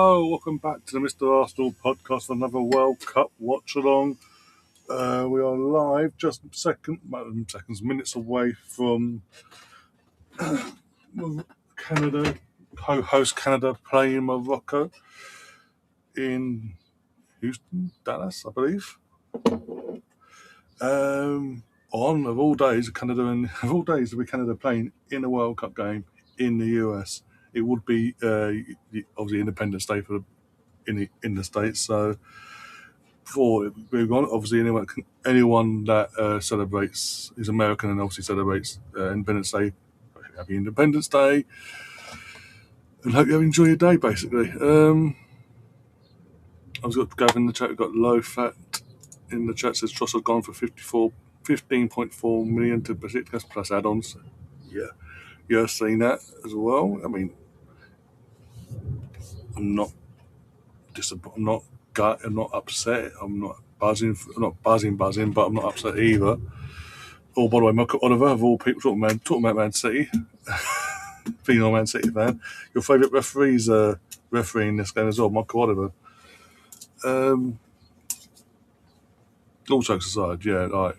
Hello, welcome back to the Mr. Arsenal podcast, another World Cup watch-along. We are live, just minutes away from Canada, host Canada playing Morocco in Houston, Dallas, I believe. Of all days, to be Canada playing in a World Cup game in the US. It would be obviously Independence Day in the States, so before moving on, obviously anyone that celebrates is American and obviously celebrates Independence Day. Happy Independence Day, and hope you enjoy your day. Basically, I was got to go in the chat. We've got low fat in the chat. Says Tross have gone for 15.4 million to Besiktas plus add-ons. Yeah, you're seeing that as well. I mean, I'm not disappointed. I'm not upset. I'm not buzzing. I'm not buzzing, but I'm not upset either. Oh, by the way, Michael Oliver, of all people, talking about Man City, being a Man City fan, your favourite referee's refereeing this game as well, Michael Oliver. All jokes aside, yeah, like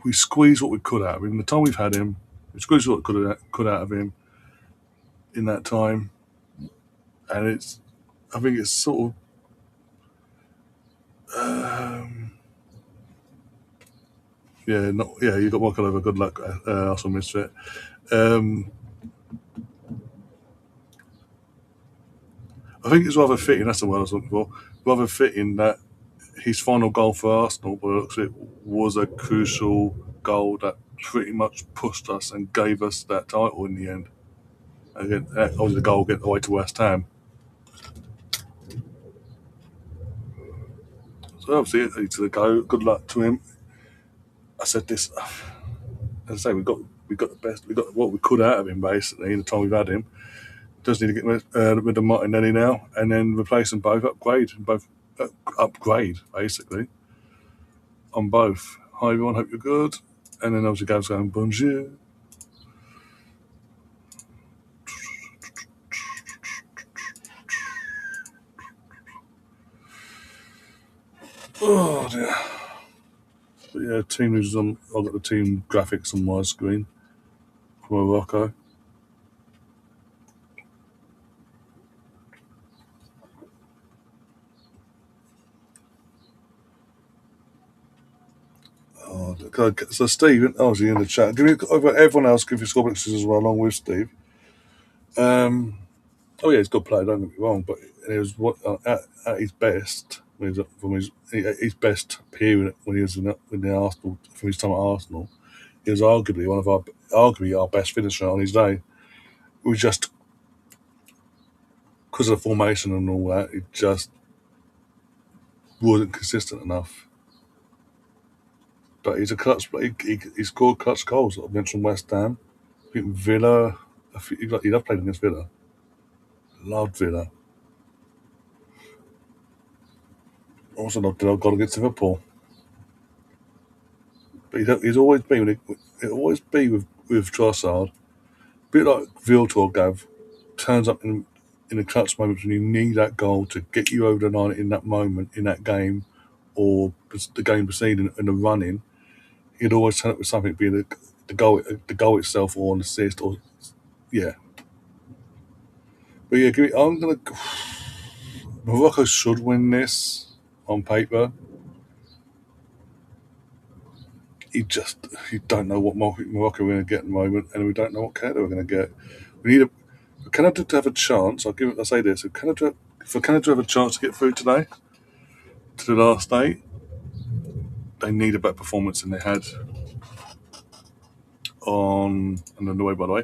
we squeezed what we could out of him. The time we've had him, we squeezed what we could out of him in that time, and I think it's sort of. You got Michael Oliver. Good luck, Arsenal misfit. I think it's rather fitting. That's the word I was looking for. Rather fitting that his final goal for Arsenal, by the looks of it, was a crucial goal that pretty much pushed us and gave us that title in the end. Again, obviously the goal get away to West Ham. So obviously to the go. Good luck to him. I said this. As I say, we got the best. We got what we could out of him basically in the time we've had him. Does need to get rid of Martinelli now, and then replace them both. Upgrade basically on both. Hi everyone, hope you're good. And then obviously Gav's going bonjour. Oh dear. But yeah, team news on. I've got the team graphics on my screen from Morocco. So Steve, obviously in the chat. Everyone else give your score predictions as well, along with Steve. He's a good player. Don't get me wrong, but it was at his best from his best period when he was in the Arsenal, from his time at Arsenal. He was arguably our best finisher on his day. It was just because of the formation and all that. It just wasn't consistent enough. But he's a clutch. He scored clutch goals. I mentioned West Ham. I think Villa. He loved playing against Villa. Loved Villa. Also loved the goal against Liverpool. But he's always been. It'll always be with Trossard. A bit like Viltor Gav turns up in the clutch moments when you need that goal to get you over the line in that moment in that game, or the game preceding and the running. He'd always turn up with something, be the goal itself or an assist or yeah. But yeah, I'm gonna. Morocco should win this on paper. You don't know what Morocco we're going to get at the moment, and we don't know what Canada we're going to get. We need for Canada to have a chance. I'll say this: for Canada to have a chance to get through today to the last 8, they need a better performance than they had on. And then by the way,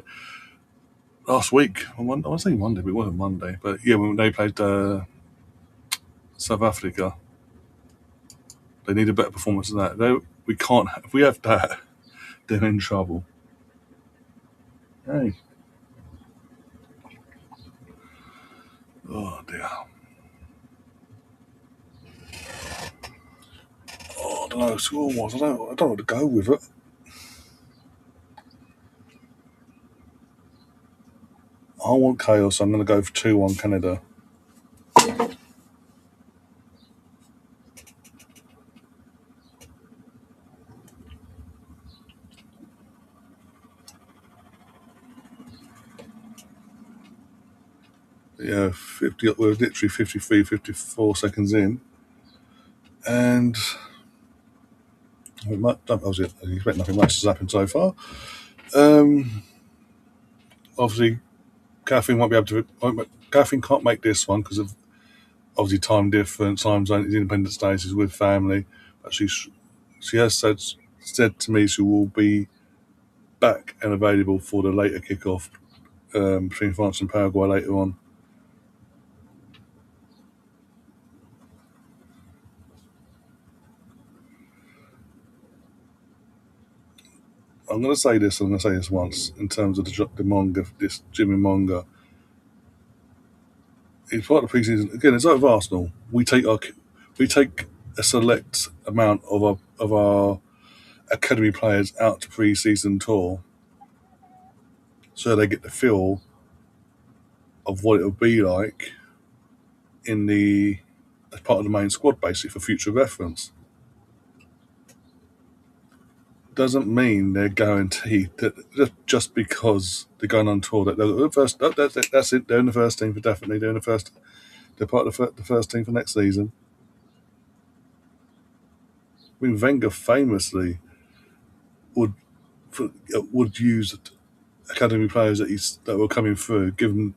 last week I want to say Monday, but it wasn't Monday. But yeah, when they played South Africa, they need a better performance than that. We can't. If we have that, they're in trouble. Hey. Oh dear. I don't know. Score was. I don't know what to go with it. I want chaos, so I'm going to go for 2-1 Canada. Yeah, 50. We're literally 53, 54 seconds in, and obviously, I expect nothing much has happened so far. Obviously, Catherine won't be able to. Catherine can't make this one because of obviously time difference, time zone. Independence Day is with family. But she has said to me she will be back and available for the later kickoff between France and Paraguay later on. I'm going to say this. I'm going to say this once in terms of the manga. This Jimmy manga. It's part of the preseason. Again, it's like with Arsenal. We take a select amount of our academy players out to pre-season tour, so they get the feel of what it would be like in the as part of the main squad, basically for future reference. Doesn't mean they're guaranteed that just because they're going on tour that they're the first. That's it. They're in the first team for definitely. They're in the first. They're part of the first team for next season. I mean, Wenger famously would would use academy players that were coming through, give them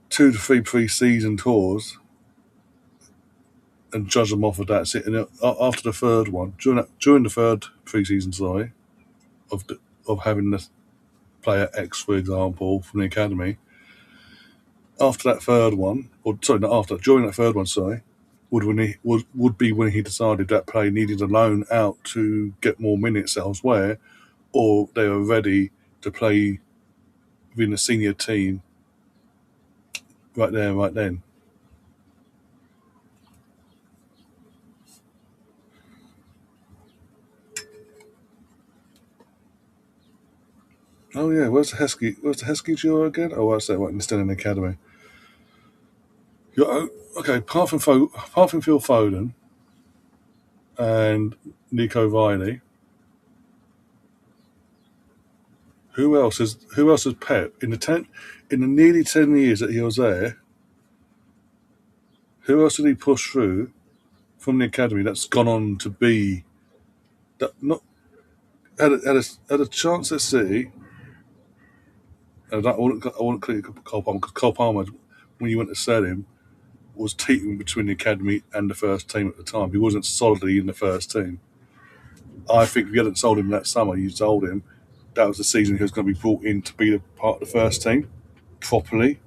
2 to 3 pre-season tours, and judge them off of that. And after the third one, during the third pre-season, sorry, of having the player X, for example, from the academy, after that third one, or sorry, not after, during that third one, sorry, would be when he decided that player needed a loan out to get more minutes elsewhere, or they were ready to play within the senior team right there, right then. Oh yeah, where's the Heskey? Where's the Heskey duo again? Oh, what's that? What? They're still in the academy. Okay. Apart from Phil Foden and Nico Riley, who else has Pep in the nearly 10 years that he was there? Who else did he push through from the academy that's gone on to be that not had a chance at City? And I wouldn't clear Cole Palmer because Cole Palmer, when you went to sell him, was teetering between the academy and the first team at the time. He wasn't solidly in the first team. I think if you hadn't sold him that summer, you sold him. That was the season he was going to be brought in to be a part of the first team properly,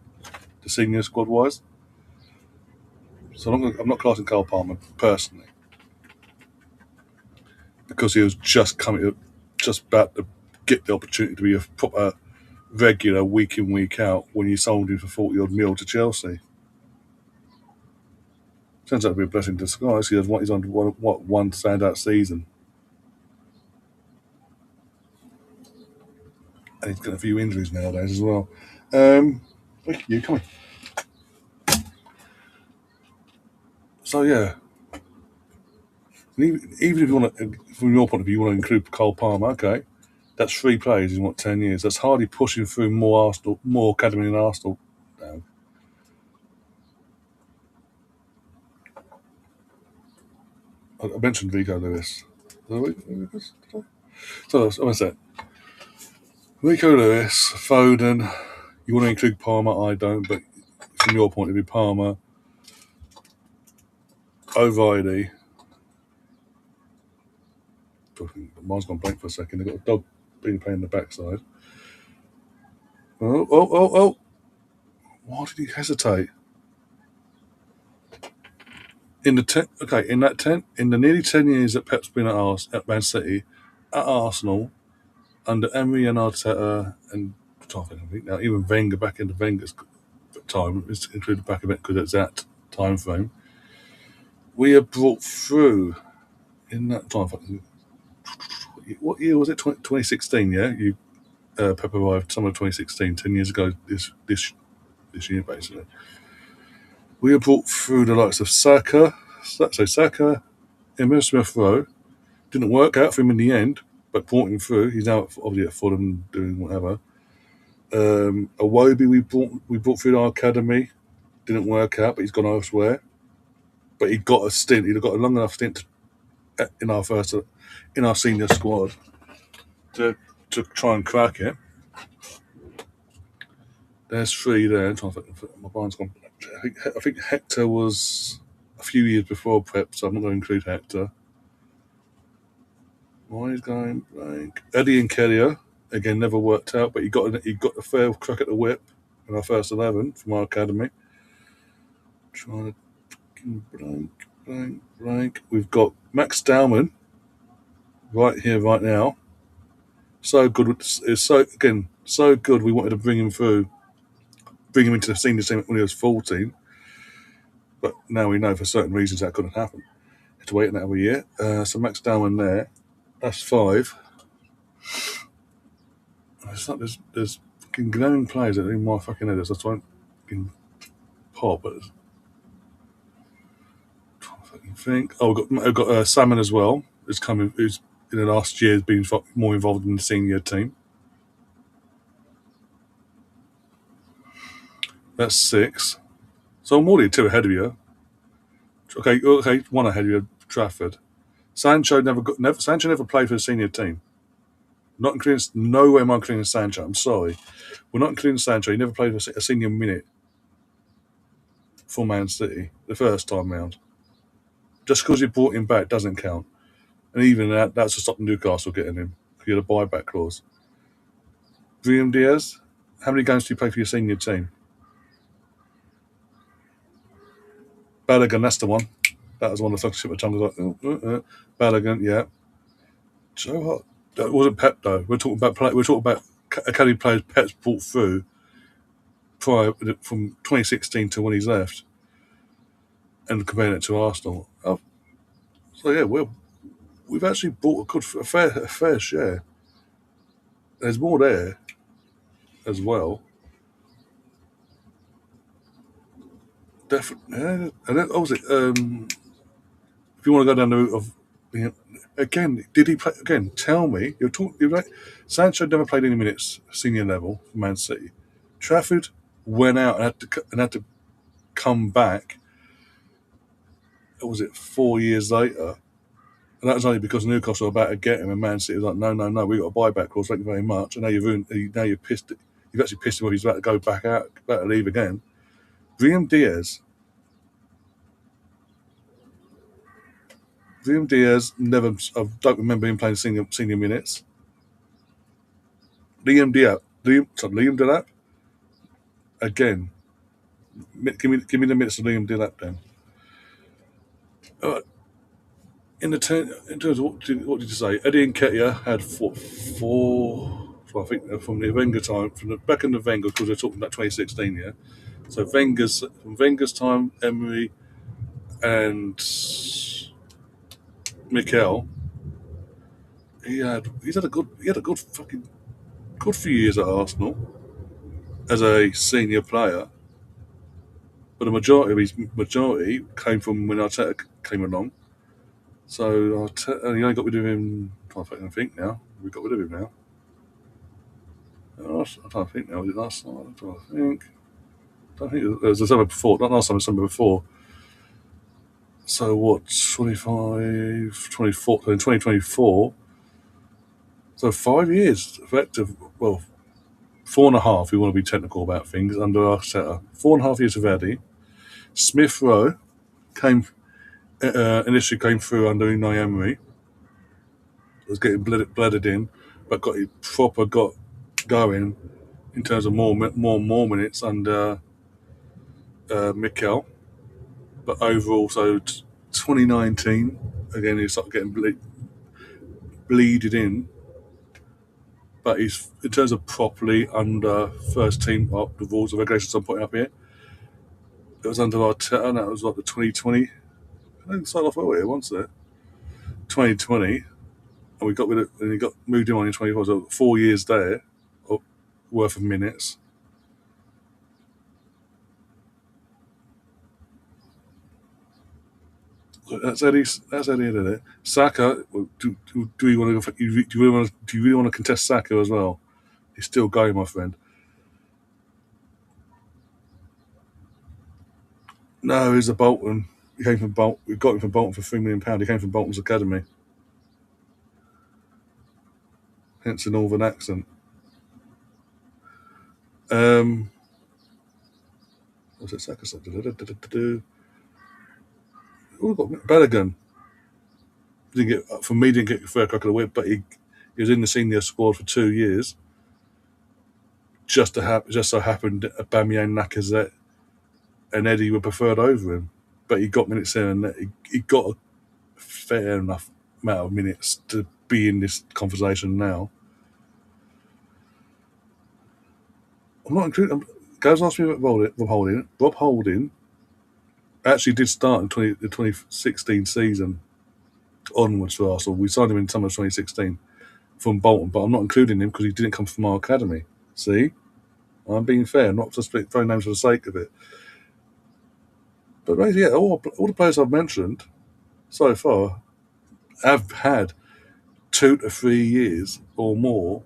the senior squad wise. So I'm not classing Cole Palmer personally because he was just about to get the opportunity to be a proper regular week in week out when you sold him for 40 odd mil to Chelsea. Turns out to be a blessing in disguise. He's on one standout season, and he's got a few injuries nowadays as well. Thank you, come on. So yeah, even if you want to, from your point of view, you want to include Cole Palmer, okay, that's 3 players in 10 years. That's hardly pushing through more academy than Arsenal. Now. I mentioned Vigo Lewis. So I'm going to say Rico Lewis, Foden. You want to include Palmer? I don't, but from your point of view, Palmer, O'Reilly. Mine's gone blank for a second. They've got a dog being playing in the backside. Oh! Why did he hesitate? In the nearly 10 years that Pep's been at Man City, at Arsenal, under Emery and Arteta, and I think now even Wenger back into Wenger's time, it's included back of it because it's that time frame. We have brought through in that time. What year was it? 2016, yeah. Pep arrived summer of 2016, 10 years ago. This this year, basically. We have brought through the likes of Saka, Emma Smith Rowe. Didn't work out for him in the end, but brought him through. He's now obviously at Fulham doing whatever. Awobi we brought through our academy. Didn't work out, but he's gone elsewhere. But he got a stint. He'd got a long enough stint in our senior squad to try and crack it. There's three there. I'm trying to think, my mind's gone. I think Hector was a few years before Prep, so I'm not going to include Hector. Why is going blank? Eddie and Kelly again never worked out, but he got a fair crack at the whip in our first 11 from our academy. Trying to blank. We've got Max Dowman right here, right now. So good. It's so good. We wanted to bring him into the senior team when he was 14. But now we know for certain reasons that couldn't happen. Had to wait another year. So Max Dowman there. That's 5. It's like there's fucking glaring players that are in my fucking head. That's why I'm pop. But I think. Oh, we've got Salmon as well. Who's in the last year has been more involved in the senior team. That's 6. So I'm already 2 ahead of you. Okay, 1 ahead of you, Trafford. Sancho never played for the senior team. Not including, no way am I including Sancho. I'm sorry. We're not including Sancho. He never played a senior minute for Man City the first time round. Just because you brought him back doesn't count. And even that's to stop Newcastle getting him. You had a buyback clause. Brahim Diaz, how many games do you play for your senior team? Balogun, that's the one. That was one of the flagship of tongue. Was like, Balogun, yeah. So hot. That wasn't Pep though. We're talking about academy players Pep's brought through prior from 2016 to when he's left, and comparing it to Arsenal. Oh, so yeah, we've actually bought a fair share. There's more there as well. Definitely, yeah. And then obviously, if you want to go down the route of, again, did he play? Again, tell me. You're right. Sancho never played any minutes senior level for Man City. Trafford went out and had to come back. What was it 4 years later? And that was only because Newcastle were about to get him, and Man City was like, no, we got a buyback clause. Thank you very much. And now you've pissed it. You've actually pissed him off. He's about to go back out, about to leave again. Brahim Diaz never. I don't remember him playing senior minutes. Liam Delap. Again, give me the minutes of Liam Delap then. In terms of what did you say? Eddie Nketiah had four. Well, I think from the Wenger time, from the back in the Wenger, because we're talking about 2016, yeah. So from Wenger's time, Emery and Mikel, he had a good fucking good few years at Arsenal as a senior player. But the majority came from when Arteta came along. So he only got rid of him. I think now we got rid of him now. I'm trying to think now. Was it last night? I'm trying to think. I don't think it was the summer before. Not last time. The summer before. So what? 25, 24, in 2024. So 5 years effective. Well, 4.5. We want to be technical about things under Arteta. 4.5 years of Eddie. Smith Rowe initially came through under Unai Emery. Was getting blooded in, but got going in terms of more minutes under Mikel. But overall, so 2019 again, he started getting bleeded in. But he's in terms of properly under first team up the rules of regulations I'm putting up here. It was under Arteta, and that was like the 2020. I think it started off well here once there. 2020, and we got rid of, and he got moved in on in 24. So 4 years there, worth of minutes. That's Eddie. That's Eddie in it. Saka. Do you want to? Do you really want to contest Saka as well? He's still going, my friend. No, he's a Bolton. He came from Bolton. We got him from Bolton for £3 million. He came from Bolton's academy. Hence the northern accent. What's it? Saka. Oh, we got Bellingham. Didn't get for me. Didn't get fair crack of the whip, but he was in the senior squad for 2 years. Just so happened Aubameyang, Lacazette, and Eddie were preferred over him. But he got minutes there, and he got a fair enough amount of minutes to be in this conversation now. I'm not including. Guys asked me about Rob Holding. Rob Holding actually did start in the 2016 season onwards for Arsenal. We signed him in summer of 2016 from Bolton, but I'm not including him because he didn't come from our academy. See, I'm being fair, not just throwing names for the sake of it. But basically, yeah, all the players I've mentioned so far have had 2 to 3 years or more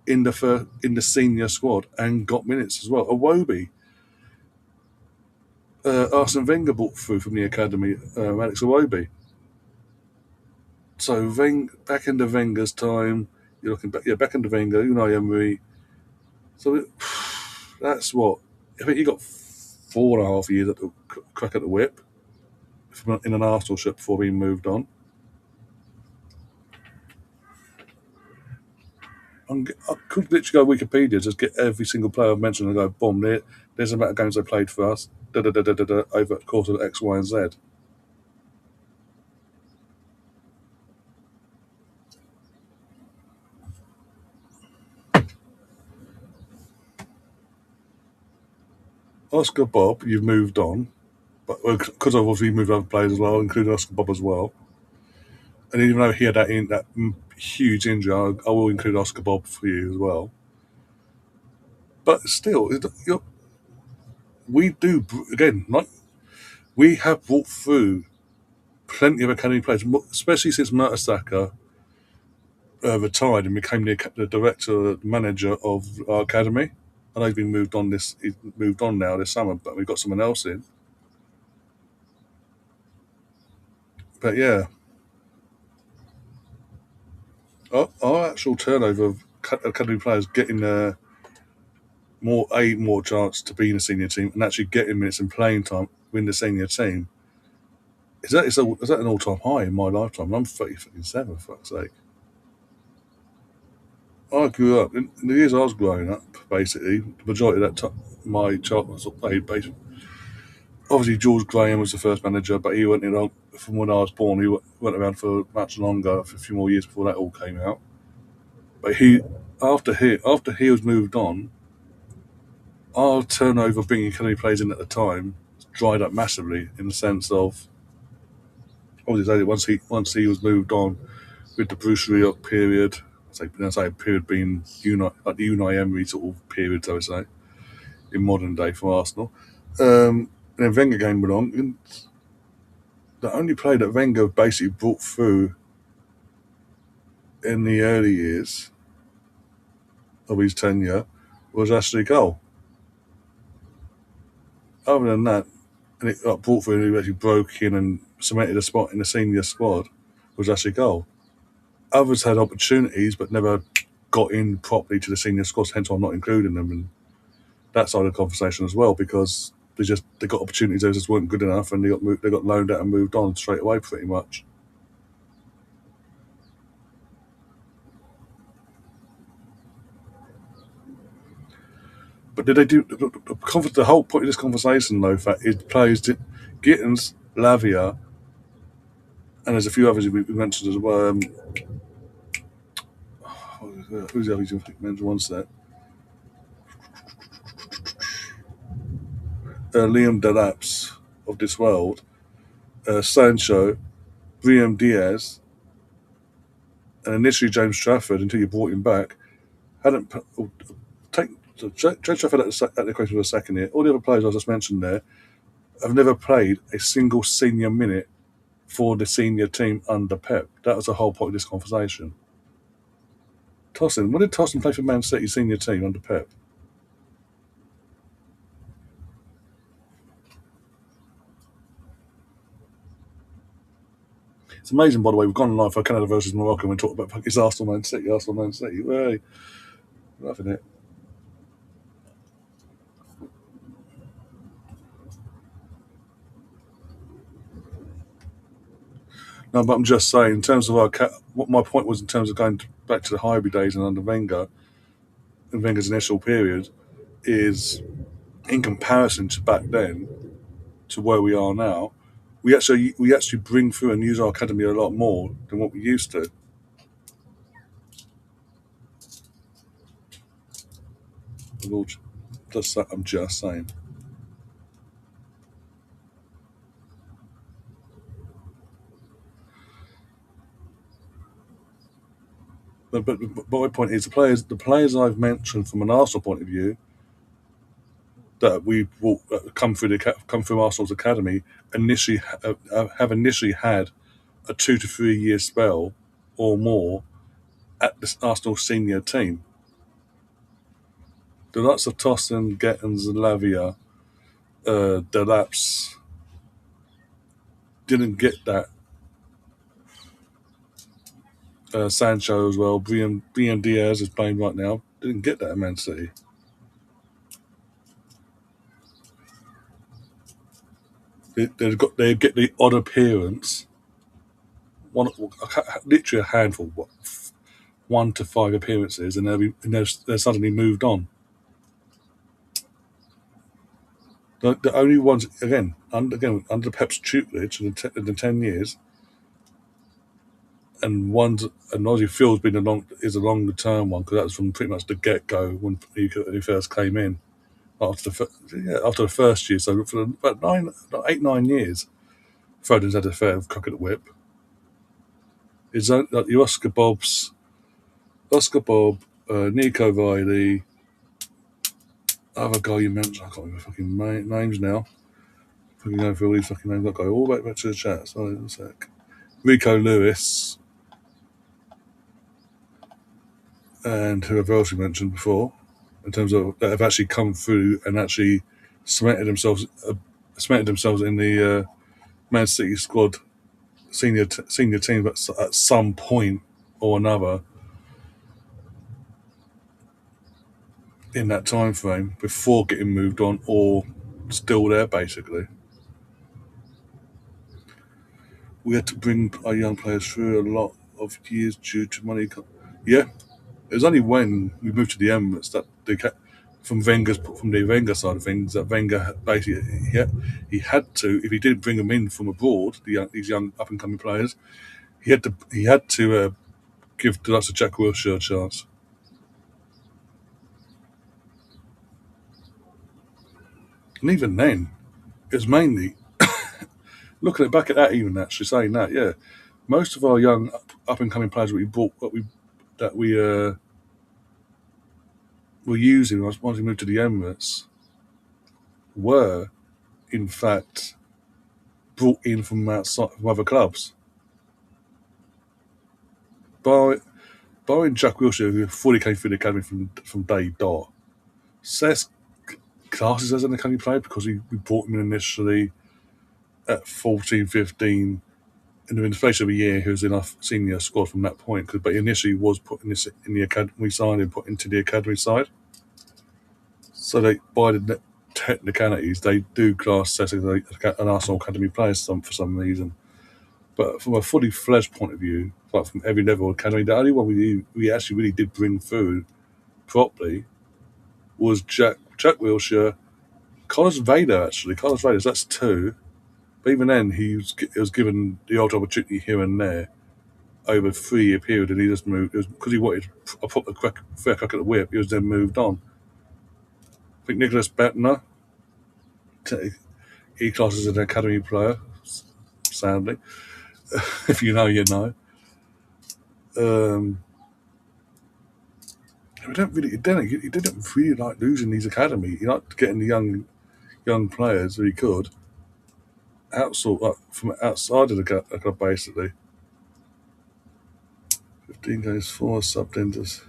in the senior squad and got minutes as well. Iwobi, Arsene Wenger brought through from the academy, Alex Iwobi. So back into Wenger's time, you're looking back, back into Wenger, Unai Emery. So that's what I think he got 4.5 years at the crack at the whip in an Arsenal shirt before he moved on. I could literally go Wikipedia, just get every single player I've mentioned and go, boom, there's the amount of games they played for us, over the course of X, Y, and Z. Oscar Bob, you've moved on, but because I've obviously moved other players as well, including Oscar Bob as well. And even though he had that huge injury, I will include Oscar Bob for you as well. But still, we do again. Like we have brought through plenty of academy players, especially since Mertesacker retired and became the director manager of our academy. I know he's moved on now this summer, but we've got someone else in. But yeah, our actual turnover of academy players getting more chance to be in the senior team and actually getting minutes and playing time win the senior team. Is that an all time high in my lifetime? I'm 37, for fuck's sake. I grew up in the years I was growing up. Basically, the majority of that time, my childhood was played. Basically, obviously George Graham was the first manager, but he went in from when I was born. He went around for much longer, for a few more years before that all came out. But after he was moved on, our turnover bringing academy players in at the time dried up massively in the sense of obviously once he was moved on with the Bruce Rioch period. I say period being like the Unai Emery sort of period, I would say, in modern day for Arsenal. And then Wenger came along, and the only player that Wenger basically brought through in the early years of his tenure was Ashley Cole. Other than that, and it got brought through and he actually broke in and cemented a spot in the senior squad was Ashley Cole. Others had opportunities but never got in properly to the senior squad, hence I'm not including them in that side of the conversation as well, because they got opportunities that just weren't good enough and they got loaned out and moved on straight away pretty much. But did they do the whole point of this conversation though? Fact is, players did Gittins, Lavia, and there's a few others we mentioned as well. Who's the other you mentioned once there? Liam Delaps of this world, Sancho, Briam Diaz, and initially James Trafford until you brought him back. Hadn't take James Trafford at the equation for a second here. All the other players I just mentioned there have never played a single senior minute for the senior team under Pep. That was the whole point of this conversation. Tosin, when did Tosin play for Man City senior team under Pep? It's amazing, by the way, we've gone live for Canada versus Morocco and we talk about it's Arsenal Man City, Arsenal Man City. Hey, loving it. No, but I'm just saying, in terms of what my point was in terms of going back to the Highbury days and under Wenger, and Wenger's initial period, is in comparison to back then to where we are now, we actually bring through and use our academy a lot more than what we used to. I'm just saying. But my point is the players I've mentioned from an Arsenal point of view that we will come through Arsenal's academy initially have initially had a 2 to 3 year spell or more at the Arsenal senior team. The likes of Tosin, Gettins, and Lavia, Delaps didn't get that. Sancho as well. Brian Diaz is playing right now. Didn't get that at Man City. They get the odd appearance. Literally a handful. 1 to 5 appearances, and they're suddenly moved on. The only ones again under Pep's tutelage in the 10 years, and Ozzy Phil's been is a longer term one because that was from pretty much the get go when he first came in after the first year. So for about 8 9 years, Foden's had a fair crack at the whip. It's like your Oscar Bob, Nico Riley, other guy you mentioned. I can't remember fucking names now. Fucking going through all these fucking names. I'll go all back to the chat. Sorry, one sec. Rico Lewis and whoever else we mentioned before, in terms of that have actually come through and actually cemented themselves in the Man City squad senior team at some point or another in that time frame before getting moved on or still there basically. We had to bring our young players through a lot of years due to money. Yeah, it was only when we moved to the Emirates that from the Wenger side of things that Wenger basically he had to, if he did bring them in from abroad, these young up and coming players, he had to give the likes of Jack Wilshere a chance. And even then, it was mainly looking back at that. Even actually saying that, yeah, most of our young up and coming players that we bought that we were using once we moved to the Emirates were in fact brought in from outside from other clubs. Bar, Barring Jack Wilshere, who fully came through the academy from day dot, Seth classes as an academy player because we brought him in initially at 14, 15, and in the space of a year, he was in our senior squad from that point. But he initially was put in the academy, we signed him put into the academy side. So by the technicalities, they do class Seth as an Arsenal academy player for some reason. But from a fully fledged point of view, like from every level of academy, the only one we actually really did bring through properly was Jack Wilshere, Collins Vader. Actually, Collins Vader. That's two. But even then, he was given the odd opportunity here and there over a 3 year period, and he just moved. It was because he wanted a proper fair crack at the whip. He was then moved on. I think Nicholas Bettner, he classes as an academy player. Sadly, if you know, you know. We don't really. He didn't really like losing these academy. He liked getting the young players that he could. outside, from outside of the club, basically. 15 games, 4 sub-tenders.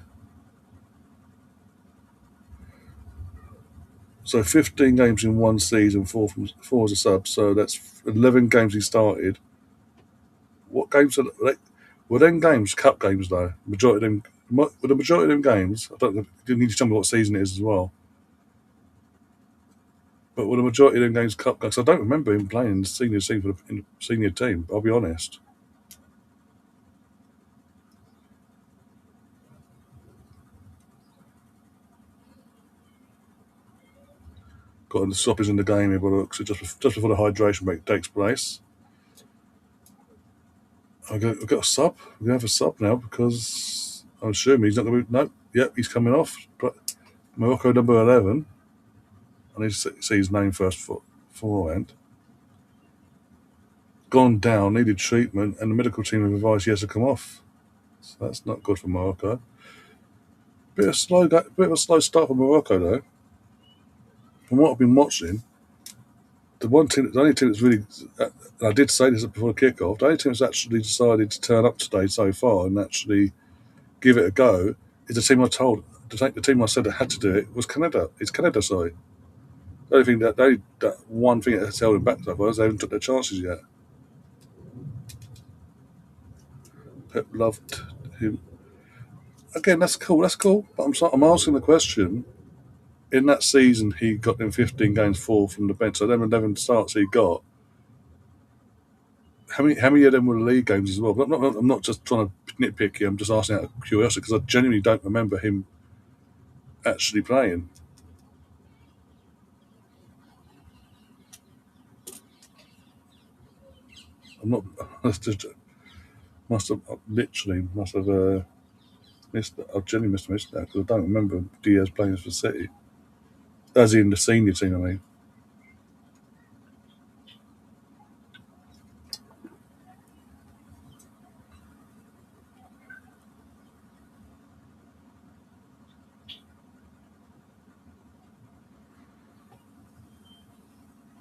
So 15 games in one season, four as a sub. So that's 11 games he started. What games they? Were them games cup games though? Majority of them. Were the majority of them games? I don't know. You need to tell me what season it is as well. But were the majority of them games cup games? I don't remember him playing in the senior team in the senior team. I'll be honest. Got the stoppage in the game here, but just before the hydration break takes place. I've got a sub. We're gonna have a sub now because I'm assuming he's not going to be. No, yep, he's coming off. But Morocco number 11. I need to see his name first beforehand. Gone down, needed treatment, and the medical team have advised he has to come off. So that's not good for Morocco. Bit of a slow start for Morocco though. From what I've been watching, the only team that's really, and I did say this before the kickoff, the only team that's actually decided to turn up today so far and actually give it a go is the team I told. The team I said that had to do it was Canada. It's Canada side. The only thing that one thing that has held them back so far is they haven't took their chances yet. Pep loved him. Again, that's cool. That's cool. But I'm asking the question. In that season, he got them 15 games, 4 from the bench. So them 11 starts he got. How many of them were league games as well? But I'm not just trying to nitpick here. I'm just asking out of curiosity because I genuinely don't remember him actually playing. I'm not. Must have missed. I've genuinely missed that because I don't remember Diaz playing for City, as in the senior team. I mean,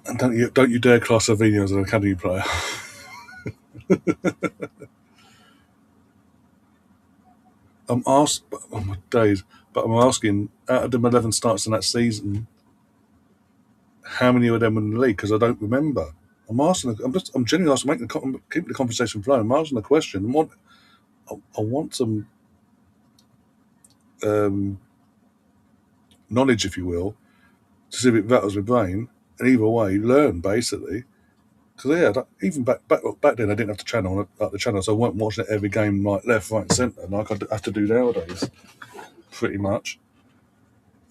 and don't you dare class Savinho as an academy player. I'm asked. Oh my days! But I'm asking out of the 11 starts in that season, how many of them were in the league? Because I don't remember. I'm genuinely asking, keep the conversation flowing. I'm asking the question. I want some um, knowledge, if you will, to see if it rattles my brain. And either way, learn basically. Because even back then, I didn't have the channel, so I weren't watching it every game like left, right, and centre, like I have to do nowadays. Pretty much,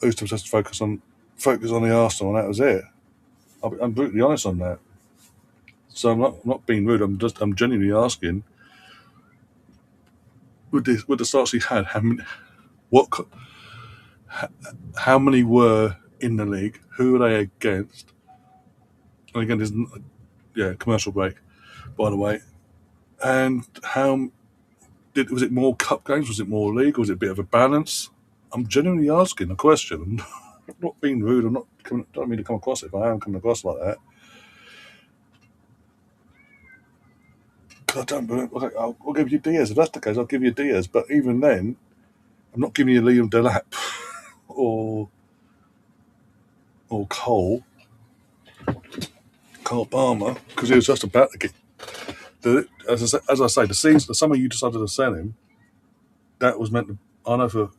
I used to just focus on the Arsenal, and that was it. I'm brutally honest on that. So I'm not being rude. I'm genuinely asking. With the starts he had, what how many were in the league? Who were they against? And again, there's commercial break, by the way. And how was it more cup games? Was it more league? Was it a bit of a balance? I'm genuinely asking a question. I'm not being rude. Don't mean to come across it. If I am coming across like that, I don't. Okay, I'll give you Diaz. If that's the case, I'll give you Diaz. But even then, I'm not giving you Liam Delap or Cole Palmer because he was just about to get. As I say, the summer you decided to sell him, that was meant to. I know for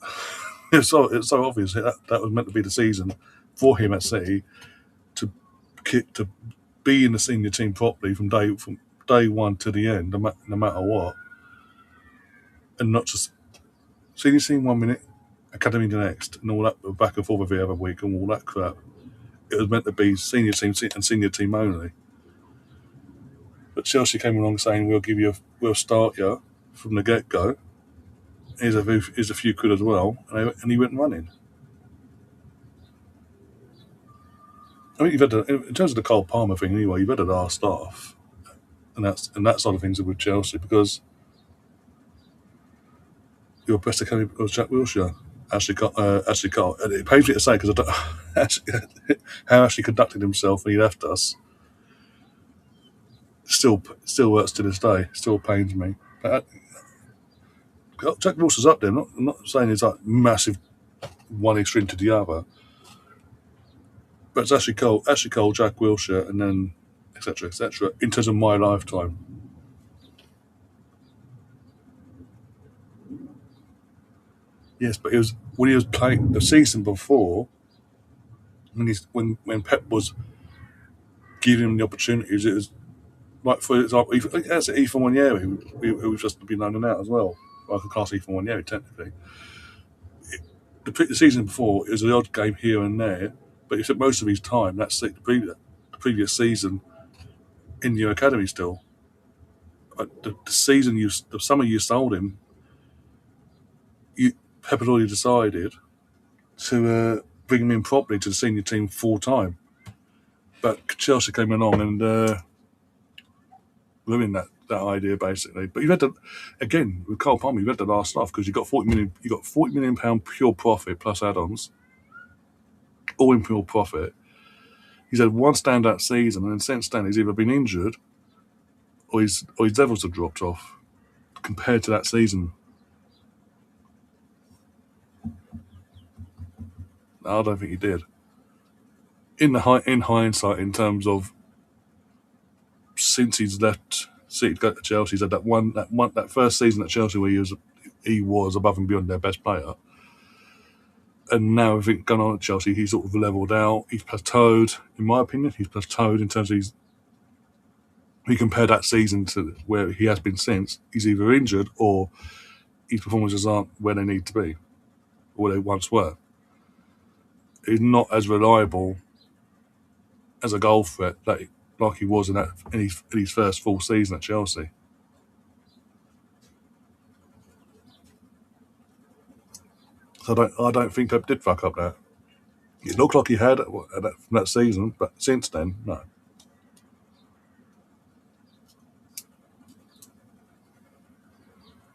it's so obvious that was meant to be the season for him at City to to be in the senior team properly from day one to the end, no matter what, and not just senior team 1 minute, academy the next, and all that back and forth every other week and all that crap. It was meant to be senior team and senior team only. But Chelsea came along saying we'll start you from the get go. Here's a few quid as well, and he went running. I mean, in terms of the Cole Palmer thing, anyway, you've had it our staff, and that sort of things with Chelsea because your best academy was Jack Wilshere. Actually, Cole. And it pains me to say because I don't actually, how Ashley conducted himself when he left us. Still works to this day. Still pains me. Jack Wilson's up there. I'm not saying he's like massive one extreme to the other, but it's Ashley Cole, Jack Wilshere, and then etc. etc. In terms of my lifetime. Yes, but it was when he was playing the season before, when Pep was giving him the opportunities. It was like, for example, as Ethan Wanyeri, who was just been loaned out as well. Well, I can class Ethan Wanyeri technically. The season before, it was the odd game here and there, but he spent most of his time the previous season in your academy still. The summer you sold him, Pep had already decided to bring him in properly to the senior team full time. But Chelsea came along and ruined that idea basically. But you had to, again with Cole Palmer, you had the last stuff because you got £40 million pure profit plus add-ons, all in pure profit. He's had one standout season, and since then he's either been injured or his levels have dropped off compared to that season. No, I don't think he did. In hindsight, in terms of since he's left City to go to Chelsea, he's had that first season at Chelsea where he was above and beyond their best player. And now everything going on at Chelsea, he's sort of leveled out. He's plateaued, in my opinion. He's plateaued in terms of we compare that season to where he has been since. He's either injured or his performances aren't where they need to be, or where they once were. He's not as reliable as a goal threat like he was in his first full season at Chelsea. So I don't think Pep did fuck up that. It looked like he had from that season, but since then, no.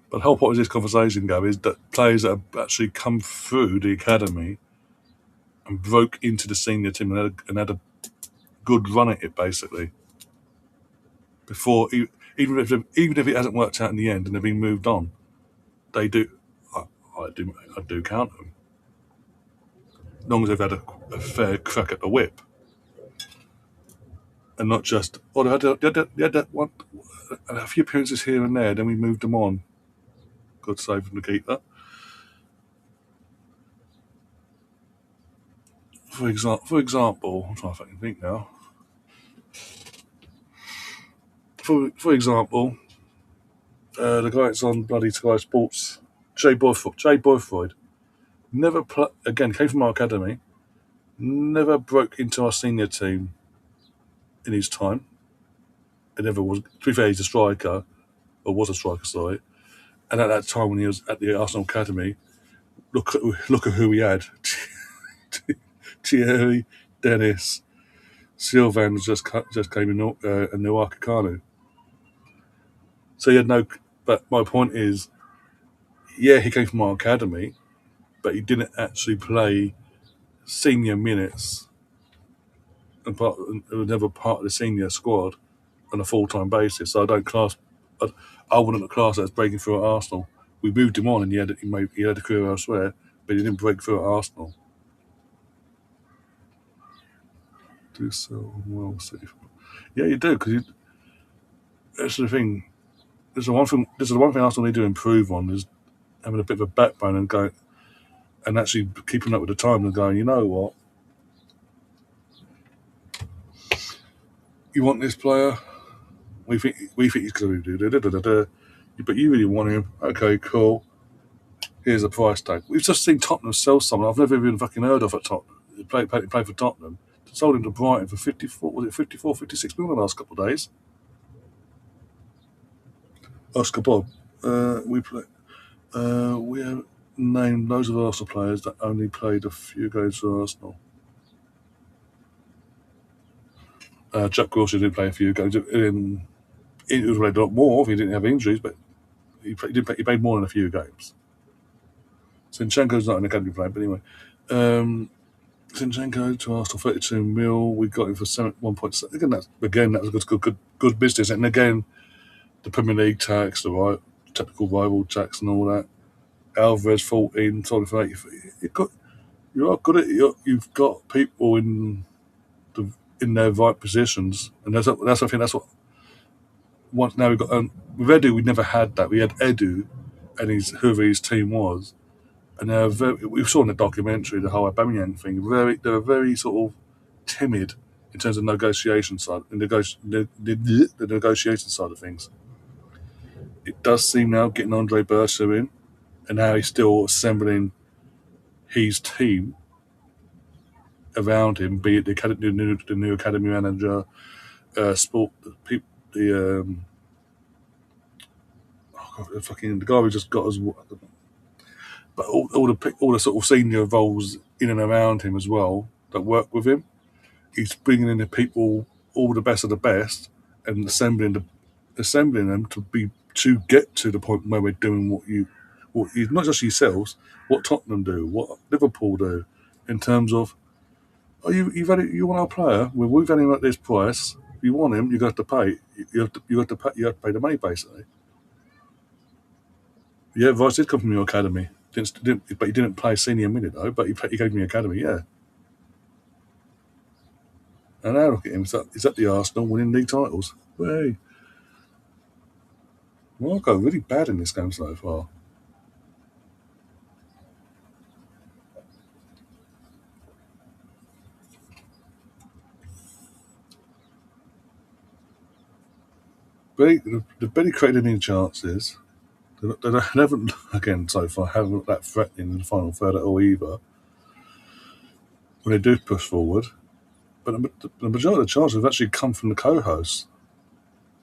But the whole point of this conversation, Gab, is that players that have actually come through the academy and broke into the senior team and had a good run at it, basically. Before, even if it hasn't worked out in the end and they've been moved on, they do. I do count them, as long as they've had a fair crack at the whip, and not just they had that one, a few appearances here and there. Then we moved them on. God save them to keep that. For example, I'm trying to fucking think now. For example, the guy that's on bloody Sky Sports, Jay Boyfroyd, again came from our academy, never broke into our senior team in his time. It never was. To be fair, he's a striker, or was a striker, sorry. And at that time when he was at the Arsenal academy, look at who he had: Thierry, Dennis, Sylvan just came in, and Noaka Kanu. So he had no. But my point is, yeah, he came from our academy, but he didn't actually play senior minutes and was never part of the senior squad on a full-time basis. So I wouldn't class that as breaking through at Arsenal. We moved him on, and he had a career elsewhere, but he didn't break through at Arsenal. Do so well, Steve. Yeah, you do, because that's the thing. This is the one thing. This is the one thing Arsenal need to improve on, is having a bit of a backbone and going and actually keeping up with the time and going. You know what? You want this player? We think he's going to do, but you really want him. Okay, cool. Here's a price tag. We've just seen Tottenham sell someone I've never even fucking heard of at Tottenham. He played for Tottenham. Sold him to Brighton for 54. Was it 54, 56 million the last couple of days? Oscar Bob. We have named loads of Arsenal players that only played a few games for Arsenal. Jack Wilshere didn't play a few games. He would have played a lot more if he didn't have injuries, but he played more than a few games. Zinchenko's not an academy player, but anyway. Zinchenko to Arsenal, 32 mil. We got him for 1.7. Again, that was good business. And again, the Premier League tax, the technical rival tax, and all that. Alvarez 14, sold for 80. You are good at you've got people in their right positions, and I think that's what. Once now we've got with Edu, we never had that. We had Edu, and whoever his team was, and we saw in the documentary the whole Aubameyang thing. They were very sort of timid in terms of negotiation side, the negotiation side of things. It does seem now getting Andre Bursa in, and how he's still assembling his team around him, be it the new academy manager, sport people, the guy who just got us, but all the sort of senior roles in and around him as well that work with him. He's bringing in the people, all the best of the best, and assembling them to get to the point where we're doing what you not just yourselves, what Tottenham do, what Liverpool do, in terms of, you want our player? Well, we've had him at this price. If you want him, you got to pay. You have to pay the money basically. Yeah, Rice did come from your academy. But he didn't play senior minute though. But he gave me academy, yeah. And now look at him. He's at the Arsenal winning league titles. Hey, Morocco really bad in this game so far. They've barely created any chances. They haven't, again, so far, haven't looked that threatening in the final third at all either. When they do push forward. But the majority of the chances have actually come from the co-hosts.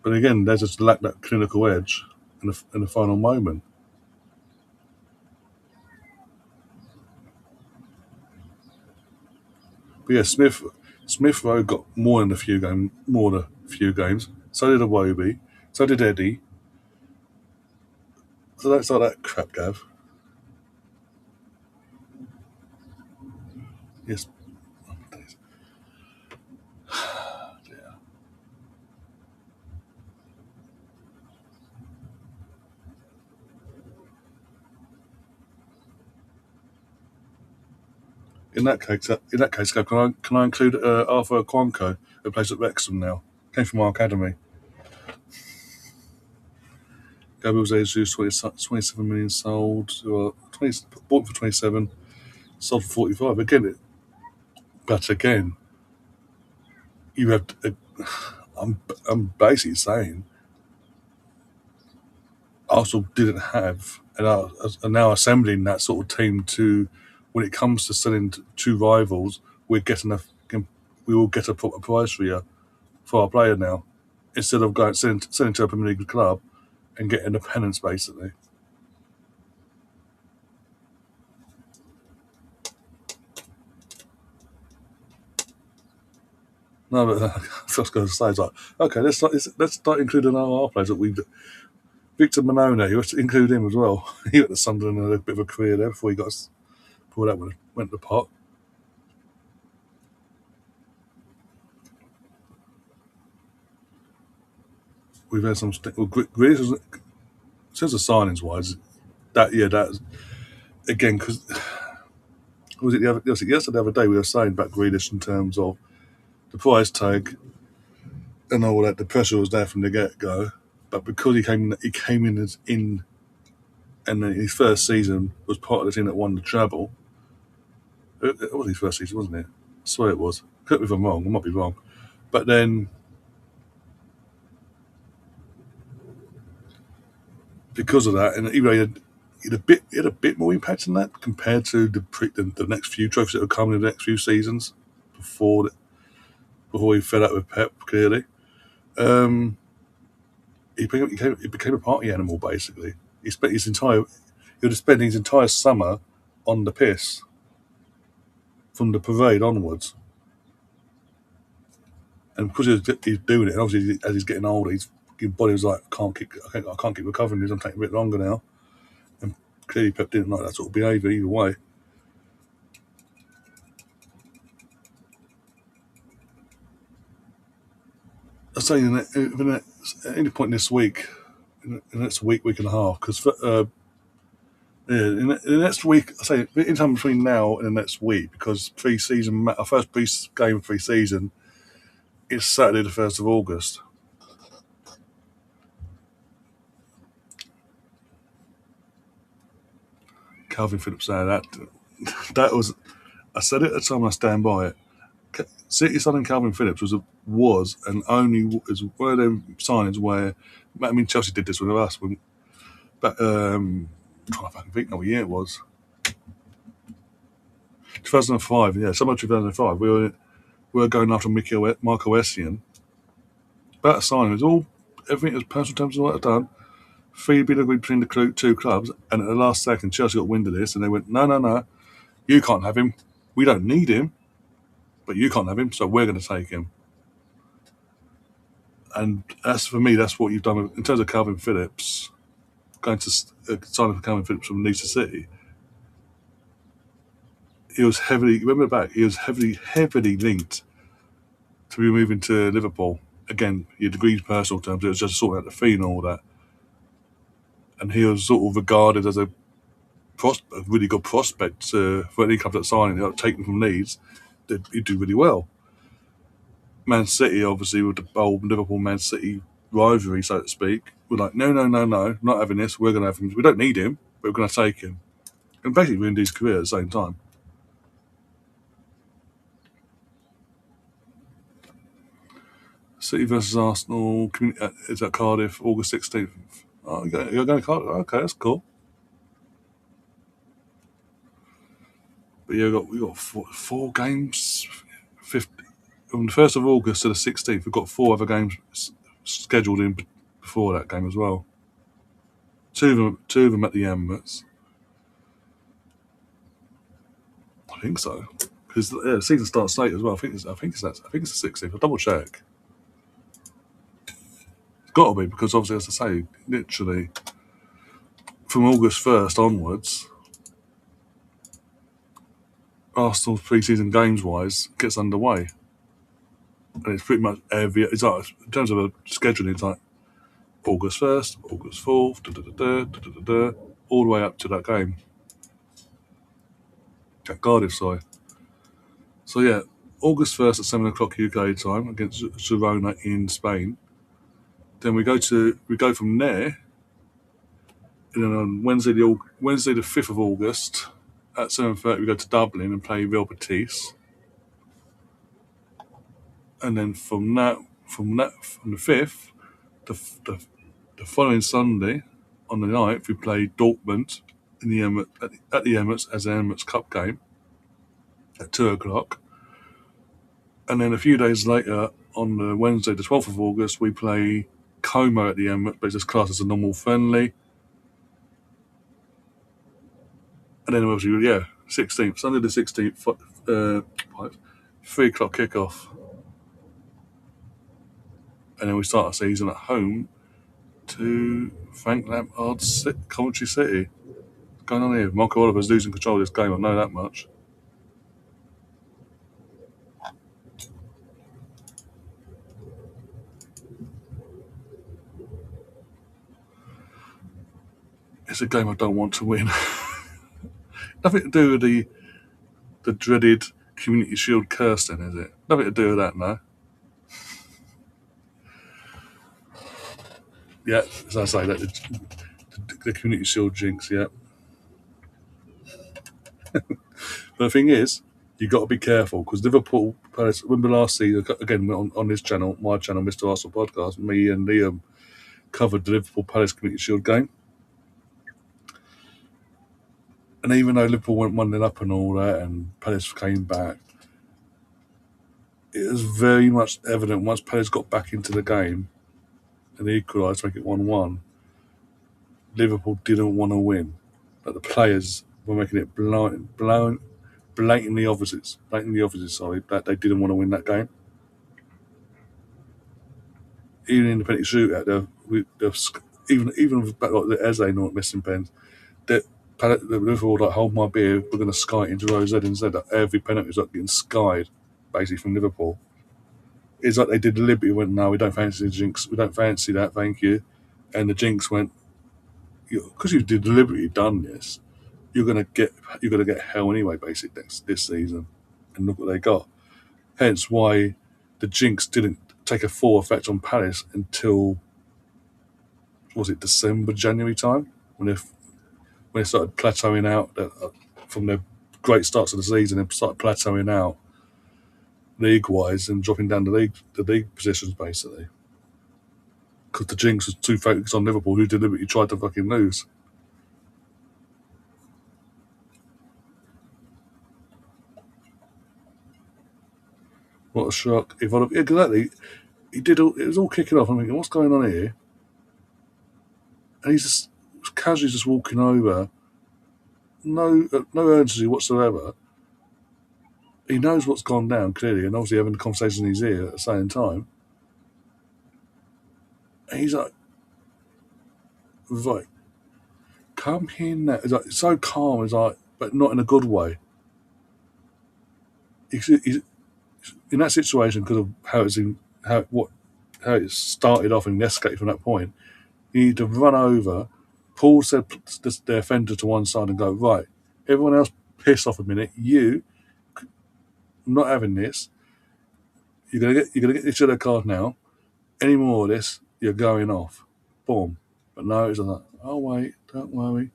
But again, they just lack that clinical edge in the final moment. But yeah, Smith Rowe got more than a few games. So did Awobi. So did Eddie. So that's all that crap, Gav. Yes. Yeah. In that case, Gav, can I include Arthur Kwanko, who plays at Wrexham now? Came from our academy. Gabriel Jesus, 27 million sold. 20, bought for 27, sold for 45. But again, you have. I'm basically saying Arsenal didn't have, and are now assembling that sort of team to, when it comes to selling to rivals, we will get a proper price for our player now, instead of going selling to a Premier League club and getting the penance basically. No, but I was going to say, it's like, okay, let's start including our players that we. Victor Manone, you have to include him as well. He went to Sunderland and had a bit of a career there before that went to pot. We've had some. Grealish, in terms of signings wise, that again, because was it yesterday, the other day we were saying about Grealish in terms of the price tag and all that. The pressure was there from the get go, but because he came in and in his first season was part of the team that won the treble. It was his first season, wasn't it? I swear it was. Correct me if I'm wrong. I might be wrong, but then because of that, and he had a bit more impact than that compared to the next few trophies that will come in the next few seasons before he fed up with Pep. Clearly, um, he became a party animal basically. He would have spent his entire summer on the piss from the parade onwards, and because he's doing it, and obviously as he's getting older, his body was like, I can't keep recovering this. I'm taking a bit longer now, and clearly Pep didn't like that sort of behaviour either way. I say at any point this week, in the next week and a half, because in the next week, I say in time between now and the next week, because pre-season, our first game of pre-season is Saturday the 1st of August. Calvin Phillips there, that was, I said it at the time, I stand by it. City signing Calvin Phillips was and only is one of them signings where, I mean, Chelsea did this with us but I'm trying to fucking think what year it was. 2005, yeah, summer 2005. We were going after Michael Essien. That signing was all everything was personal terms and what I'd done. Free bid agreed between the two clubs, and at the last second, Chelsea got wind of this, and they went, no, you can't have him. We don't need him, but you can't have him, so we're going to take him. And that's for me. That's what you've done in terms of Calvin Phillips. Going to sign for Calvin Phillips from Leicester City. He was heavily. Remember back. He was heavily linked to be moving to Liverpool. Again, he had agreed personal terms. It was just sorting out the fee and all that. And he was sort of regarded as a really good prospect for any club that signed him. Taken from Leeds, he'd do really well. Man City, obviously, with the old Liverpool-Man City rivalry, so to speak, were like, no, not having this. We're going to have him. We don't need him, but we're going to take him. And basically ruined his career at the same time. City versus Arsenal is at Cardiff, August 16th. Oh, you're going to Cardiff? Okay, that's cool. But yeah, we got four games. From the 1st of August to the 16th, we've got 4 other games scheduled in before that game as well. Two of them at the Emirates. I think so, because the season starts late as well. I think it's the 16th. I'll double check. It's got to be, because obviously, as I say, literally from August 1st onwards, Arsenal's pre-season games-wise gets underway, and it's pretty much it's like, in terms of a scheduling, it's like August 1st, August 4th, all the way up to that game at Cardiff. Sorry. So yeah, August 1st at 7 o'clock UK time against Girona in Spain. Then we go from there, and then on Wednesday the 5th of August at 7:30 we go to Dublin and play Real Betis. And then from the 5th, the following Sunday on the 9th we play Dortmund in the at the Emirates as an Emirates Cup game at 2 o'clock. And then a few days later, on the Wednesday, the 12th of August, we play Como at the Emirates, but it's just classed as a normal friendly. And then obviously, 16th, Sunday the 16th, 3 o'clock kickoff. And then we start our season at home to Frank Lampard's Coventry City. What's going on here? Michael Oliver's losing control of this game, I know that much. It's a game I don't want to win. Nothing to do with the dreaded Community Shield curse then, is it? Nothing to do with that, no. Yeah, as I say, the Community Shield jinx, yeah. But the thing is, you've got to be careful, because Liverpool, remember last season, again, on this channel, my channel, Mr. Arsenal Podcast, me and Liam covered the Liverpool Palace Community Shield game. And even though Liverpool went 1-0 up and all that, and Palace came back, it was very much evident once Palace got back into the game and they equalised to make it 1-1, Liverpool didn't want to win. But the players were making it blatantly obvious, that they didn't want to win that game. Even in the penalty shootout, even with like the Eze not missing pens, the Liverpool like, hold my beer, we're going to sky it into Rose instead. Every penalty was like getting skied, basically, from Liverpool. It's like they did deliberately went, no, we don't fancy the Jinx, we don't fancy that, thank you. And the Jinx went, because you've deliberately done this, you're gonna get hell anyway, basically this season. And look what they got. Hence why the Jinx didn't take a full effect on Palace until, was it December, January time, when they started plateauing out from their great starts of the season and started plateauing out league wise and dropping down the league positions basically. Because the Jinx was too focused on Liverpool, who deliberately tried to fucking lose. What a shock! Exactly, he did. It was all kicking off. I'm thinking, what's going on here? And he's just casually just walking over, no urgency whatsoever. He knows what's gone down clearly, and obviously having the conversation in his ear at the same time. And he's like, right, come here now. He's like so calm. He's like, but not in a good way. He's in that situation because of how it started off and escalated from that point. You need to run over, pull the offender to one side and go, right, everyone else piss off a minute. You, not having this, you're gonna get this yellow card now. Any more of this, you're going off. Boom. But no, it's like, oh wait, don't worry.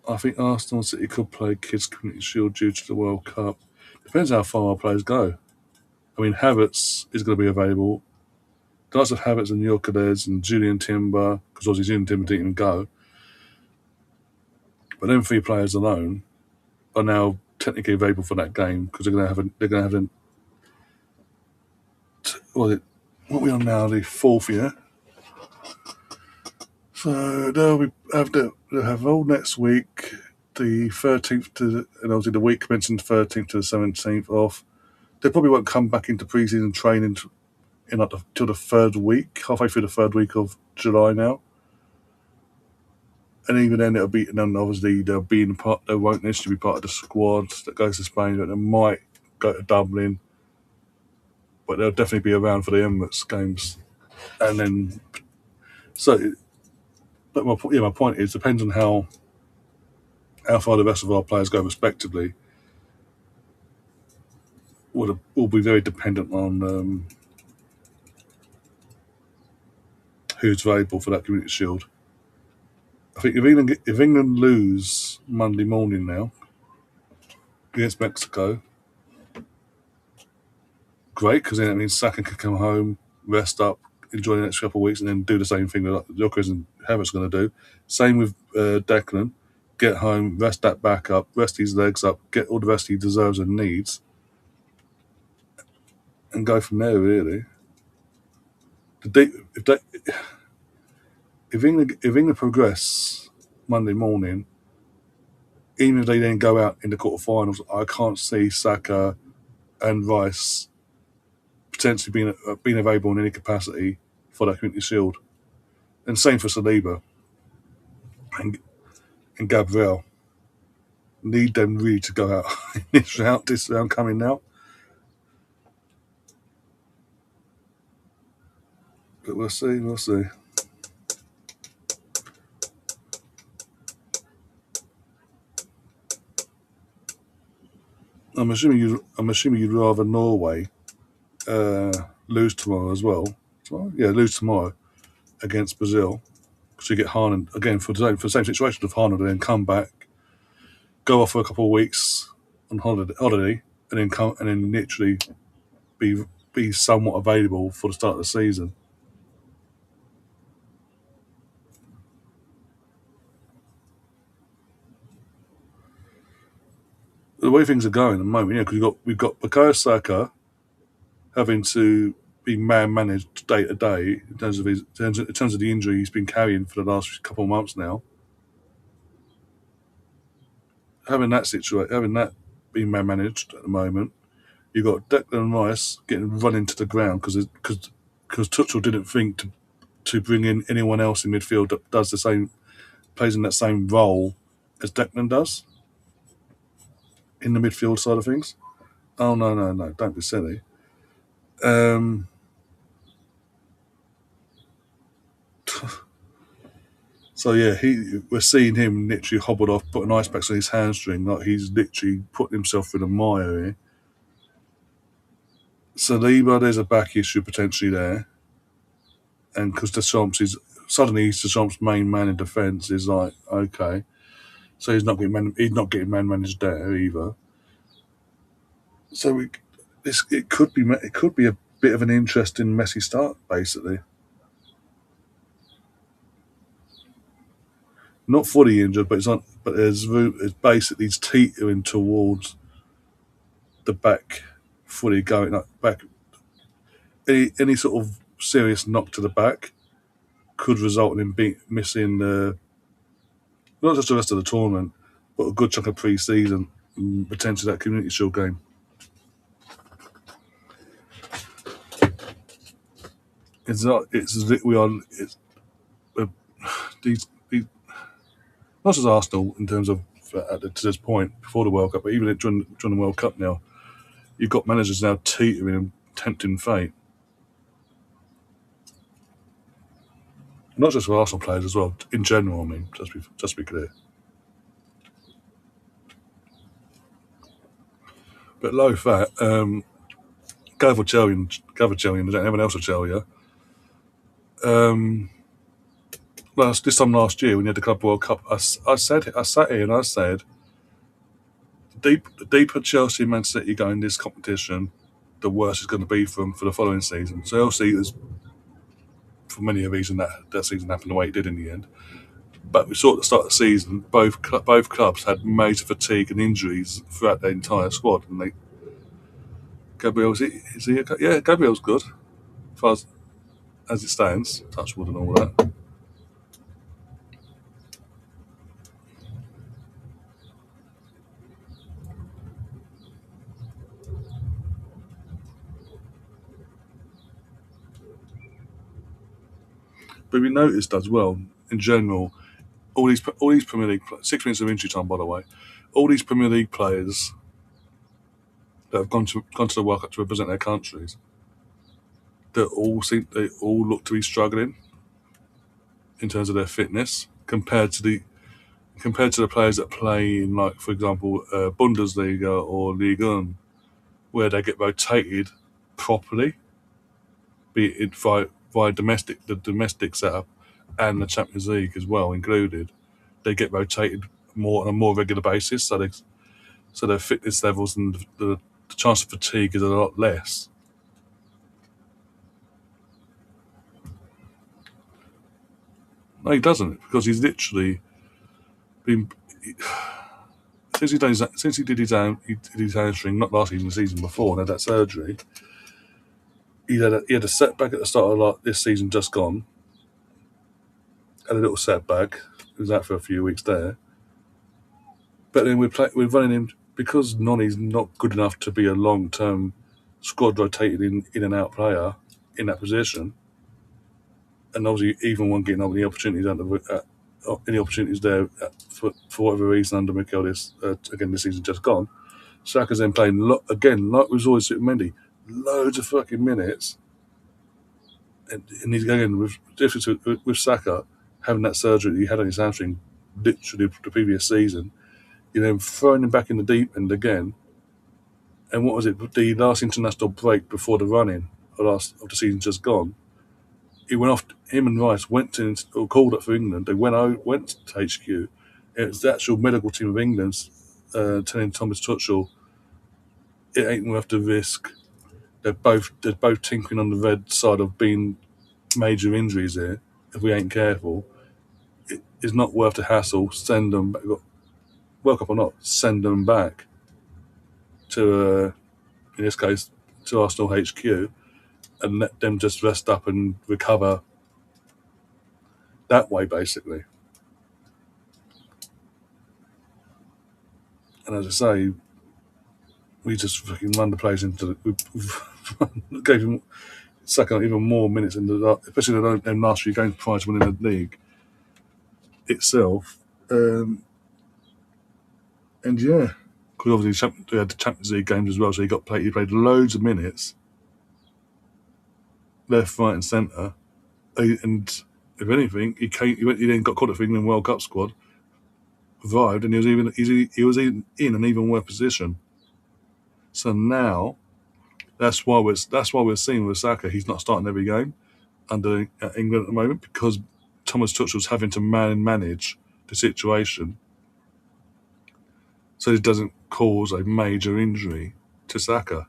I think Arsenal City could play Kids Community Shield due to the World Cup. Depends how far our players go. I mean, Havertz is going to be available. The likes of Havertz and Yorkades and Julian Timber, because obviously Julian Timber didn't even go. But them three players alone are now technically available for that game because they're going to have what are we on now, the fourth year. So they'll have all next week, the 13th and obviously the week commencing 13th to the 17th off. They probably won't come back into pre-season training till the third week, halfway through the third week of July now. And even then, and then obviously they won't necessarily be part of the squad that goes to Spain, but they might go to Dublin, but they'll definitely be around for the Emirates games. And then, so, but my point is, depends on how far the rest of our players go respectively, will be very dependent on who's available for that Community Shield. I think if England lose Monday morning now against Mexico, great, because then it means Saka can come home, rest up, enjoy the next couple of weeks, and then do the same thing that Jokeris and Havertz going to do. Same with Declan. Get home, rest that back up, rest his legs up, get all the rest he deserves and needs, and go from there. Really, if England progress Monday morning, even if they then go out in the quarterfinals, I can't see Saka and Rice potentially being available in any capacity for that Community Shield. And same for Saliba and Gabriel. Need them really to go out in this round coming now. But we'll see. I'm assuming you'd rather Norway lose tomorrow as well. Yeah, lose tomorrow against Brazil. Because you get Haaland again for the same situation of Haaland, and then come back, go off for a couple of weeks on holiday, and then literally be somewhat available for the start of the season. The way things are going at the moment, because we've got Bukayo Saka having to be man managed day to day in terms of the injury he's been carrying for the last couple of months now. Having that being man managed at the moment, you've got Declan Rice getting run into the ground because Tuchel didn't think to bring in anyone else in midfield that plays in that same role as Declan does in the midfield side of things. Oh no, no, no! Don't be silly. Um, so yeah, we're seeing him literally hobbled off, putting ice packs on his hamstring, like he's literally putting himself in a mire here. Saliba, there's a back issue potentially there, and because Deschamps is suddenly Deschamps' main man in defence is like okay, so he's not getting man managed there either. So it could be a bit of an interesting messy start basically. Not fully injured, but it's basically it's teetering towards the back, fully going up back. Any sort of serious knock to the back could result in him missing not just the rest of the tournament, but a good chunk of pre-season, potentially that Community Shield game. It's not. It's we are. It's uh, these not just Arsenal in terms of to this point before the World Cup, but even during the World Cup now, you've got managers now teetering and tempting fate. Not just for Arsenal players as well, in general. I mean, just be clear. But low fat, Gavachelian, anyone else will tell you. Well, this time last year when you had the Club World Cup, I sat here and I said, the deeper Chelsea and Man City go in this competition, the worse it's going to be for them for the following season. So Chelsea is, for many a reason, that season happened the way it did in the end. But we saw at the start of the season, both clubs had major fatigue and injuries throughout their entire squad. And Gabriel, yeah, Gabriel's good, as far as it stands. Touch wood and all that. But we noticed as well, in general, all these Premier League 6 minutes of injury time, by the way, all these Premier League players that have gone to the World Cup to represent their countries, they all look to be struggling in terms of their fitness compared to the players that play in, like, for example, Bundesliga or Liga 1, where they get rotated properly, be it via the domestic setup and the Champions League as well included. They get rotated more on a more regular basis, so their fitness levels and the chance of fatigue is a lot less. No, he doesn't, because he's literally been since he did his hamstring, not last season, the season before, and had that surgery. He had a setback at the start of this season just gone. Had a little setback. He was out for a few weeks there. But then we're running him because Noni's not good enough to be a long term squad rotated in and out player in that position. And obviously, even one getting any opportunities any opportunities there for whatever reason under Mikel this season just gone. Saka's then playing again like we was always Super Mendy, loads of fucking minutes, and he's again with Saka having that surgery that he had on his hamstring literally the previous season. You know, throwing him back in the deep end again. And what was it? The last international break before the run-in of the season just gone. He went off. Him and Rice went to or called up for England. They went to HQ. It was the actual medical team of England telling Thomas Tuchel it ain't worth the risk. They're both tinkering on the red side of being major injuries here. If we ain't careful, it's not worth the hassle. Send them back. World Cup or not, send them back to in this case to Arsenal HQ and let them just rest up and recover that way, basically. And as I say, we just fucking run the place into we gave him second even more minutes in especially the last few games prior to winning the league itself. And yeah, because obviously he had the Champions League games as well, so he played loads of minutes, left, right, and centre. And if anything, he then got called up for England World Cup squad, revived, and he was in an even worse position. So now that's why we're seeing with Saka. He's not starting every game under England at the moment because Thomas Tuchel's having to manage the situation so it doesn't cause a major injury to Saka.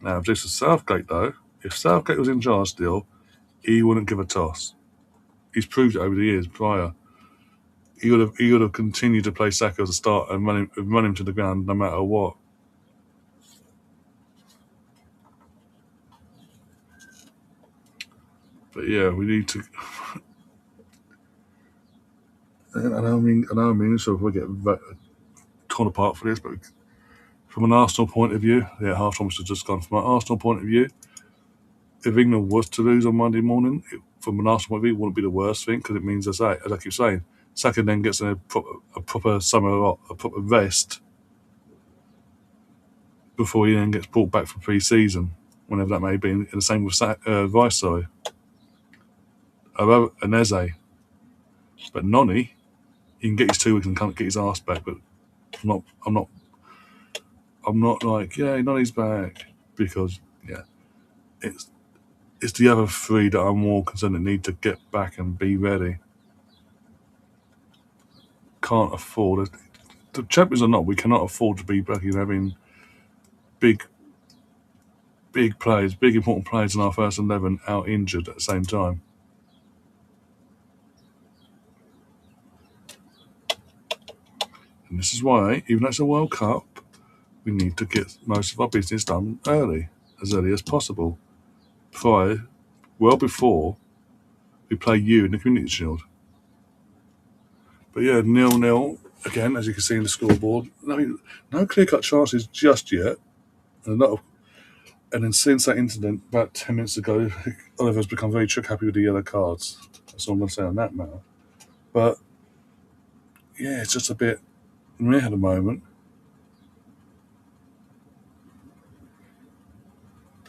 Now, if this was Southgate, though, if Southgate was in charge still, he wouldn't give a toss. He's proved it over the years prior. He would have continued to play Saka as a starter and run him to the ground no matter what. But yeah, we need to. And I mean, so if we get torn apart for this, but from an Arsenal point of view, yeah, half time has just gone. From an Arsenal point of view, if England was to lose on Monday morning, from an Arsenal point of view, it wouldn't be the worst thing because it means, as I keep saying, Saka then gets a proper summer, a proper rest before he then gets brought back for pre-season, whenever that may be. And the same with Rice, sorry, and Eze. But Noni, he can get his 2 weeks and can't get his arse back. But I'm not like, yeah, Noni's back because yeah, it's the other 3 that I'm more concerned that need to get back and be ready. Can't afford it. The champions or not, we cannot afford to be back in having big players, big important players in our first 11 out injured at the same time. And this is why, even though it's a World Cup, we need to get most of our business done as early as possible, well before we play you in the Community Shield. But yeah, 0-0 again, as you can see in the scoreboard. No clear-cut chances just yet. And then since that incident about 10 minutes ago, Oliver's become very trick happy with the yellow cards. That's all I'm going to say on that matter. But yeah, it's just a bit meh at the moment.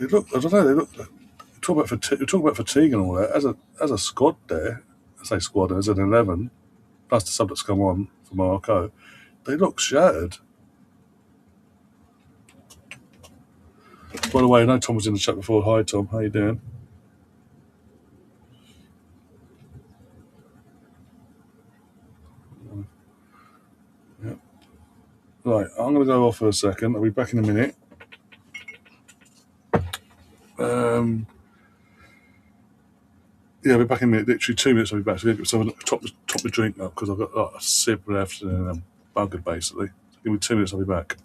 I don't know, talk about fatigue and all that. As a squad there, I say squad, as an 11, plus the sub that's come on for Morocco, they look shattered. By the way, I know Tom was in the chat before. Hi, Tom. How you doing? Yeah. Right, I'm going to go off for a second. I'll be back in a minute. Yeah, I'll be back in a minute. Literally 2 minutes. I'll be back. So I'm going to top the drink up because I've got a sip left and I'm buggered basically. So give me 2 minutes. I'll be back.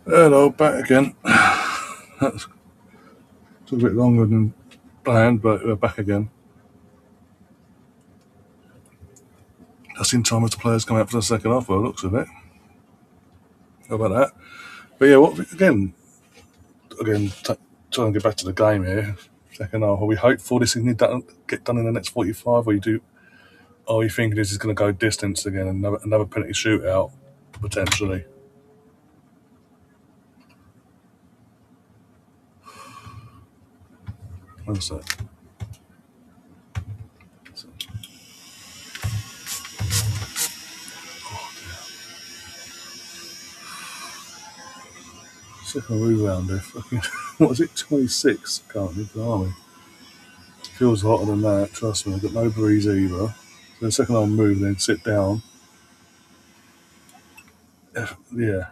Hello, back again. That took a bit longer than planned, but we're back again. Just in time as the players come out for the second half, by the looks of it. How about that? But yeah, trying to get back to the game here. Second half, are we hopeful this can get done in the next 45, or are we thinking this is going to go distance again and another penalty shootout, potentially? What's that? Second rebounder, fucking, what is it, 26 currently, blimey. Feels hotter than that, trust me, I've got no breeze either. So the second I'll move and then sit down. Yeah,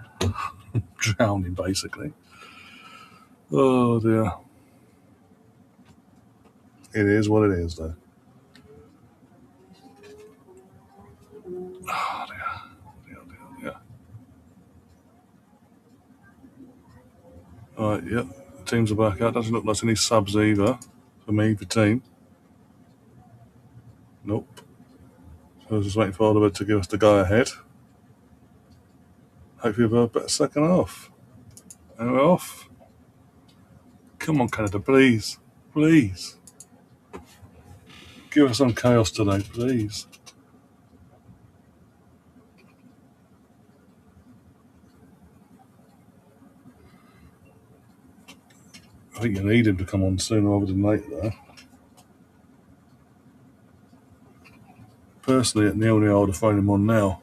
drowning basically. Oh dear. It is what it is though. Oh dear. Alright, yep. Teams are back out. Doesn't look like any subs either for me, for team. Nope. I was just waiting for Oliver to give us the go ahead. Hopefully we'll have a better second half. And we're off. Come on, Canada, please. Please. Give us some chaos today, please. I think you need him to come on sooner rather than later, though. Personally, at 0-0, I would have thrown him on now.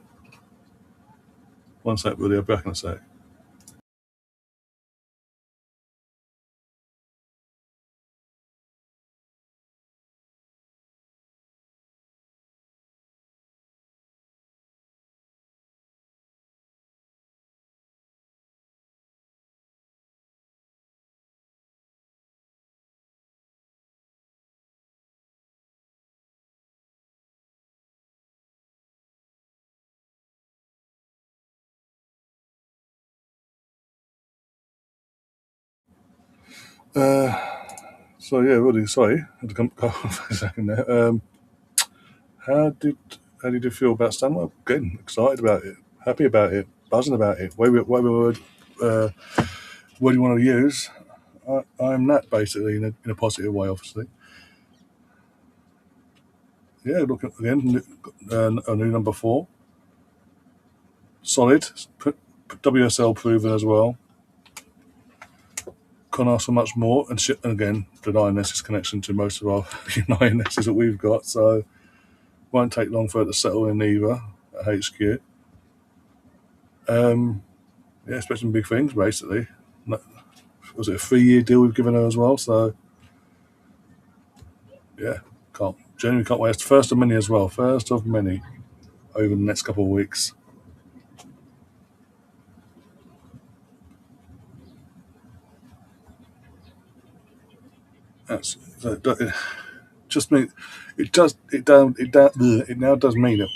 One sec, buddy, I'll be back in a sec. So yeah, Woody, sorry, I had to come off for a second there. How did you feel about Stanwell? Getting excited about it, happy about it, buzzing about it. Whatever word you want to use. I'm that basically in a positive way, obviously. Yeah, look at again, a new number 4, solid, WSL proven as well. Can't ask for much more, and again, denying this connection to most of our United Nesses that we've got, so won't take long for it to settle in either at HQ. Yeah, expecting big things basically. Was it a 3-year deal we've given her as well? So yeah, genuinely can't wait. It's the first of many as well. First of many over the next couple of weeks. That's just mean it now does mean that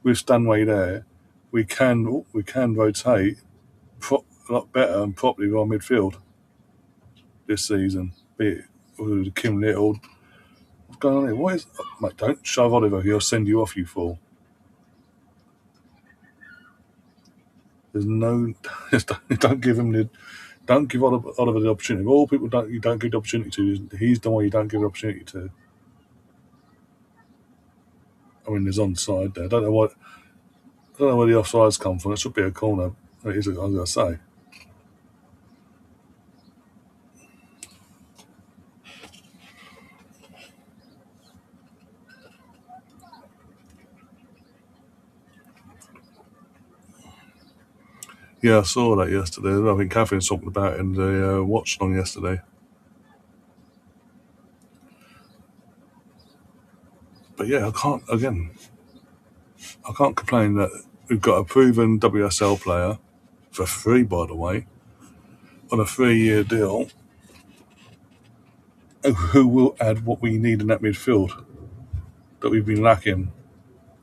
with Stanway there, we can rotate a lot better and properly with our midfield this season. Be it with Kim Little. What's going on here? What is mate, don't shove Oliver, he'll send you off, you fool. There's no just don't give him the don't give Oliver the opportunity. Of all people you don't give the opportunity to, he's the one you don't give the opportunity to. I mean, there's onside there. I don't know where the offsides come from. It should be a corner. It is, I was going to say. Yeah, I saw that yesterday. I think Catherine's talking about it in the Watchalong yesterday. But yeah, I can't complain that we've got a proven WSL player for free, by the way, on a 3-year deal, who will add what we need in that midfield that we've been lacking,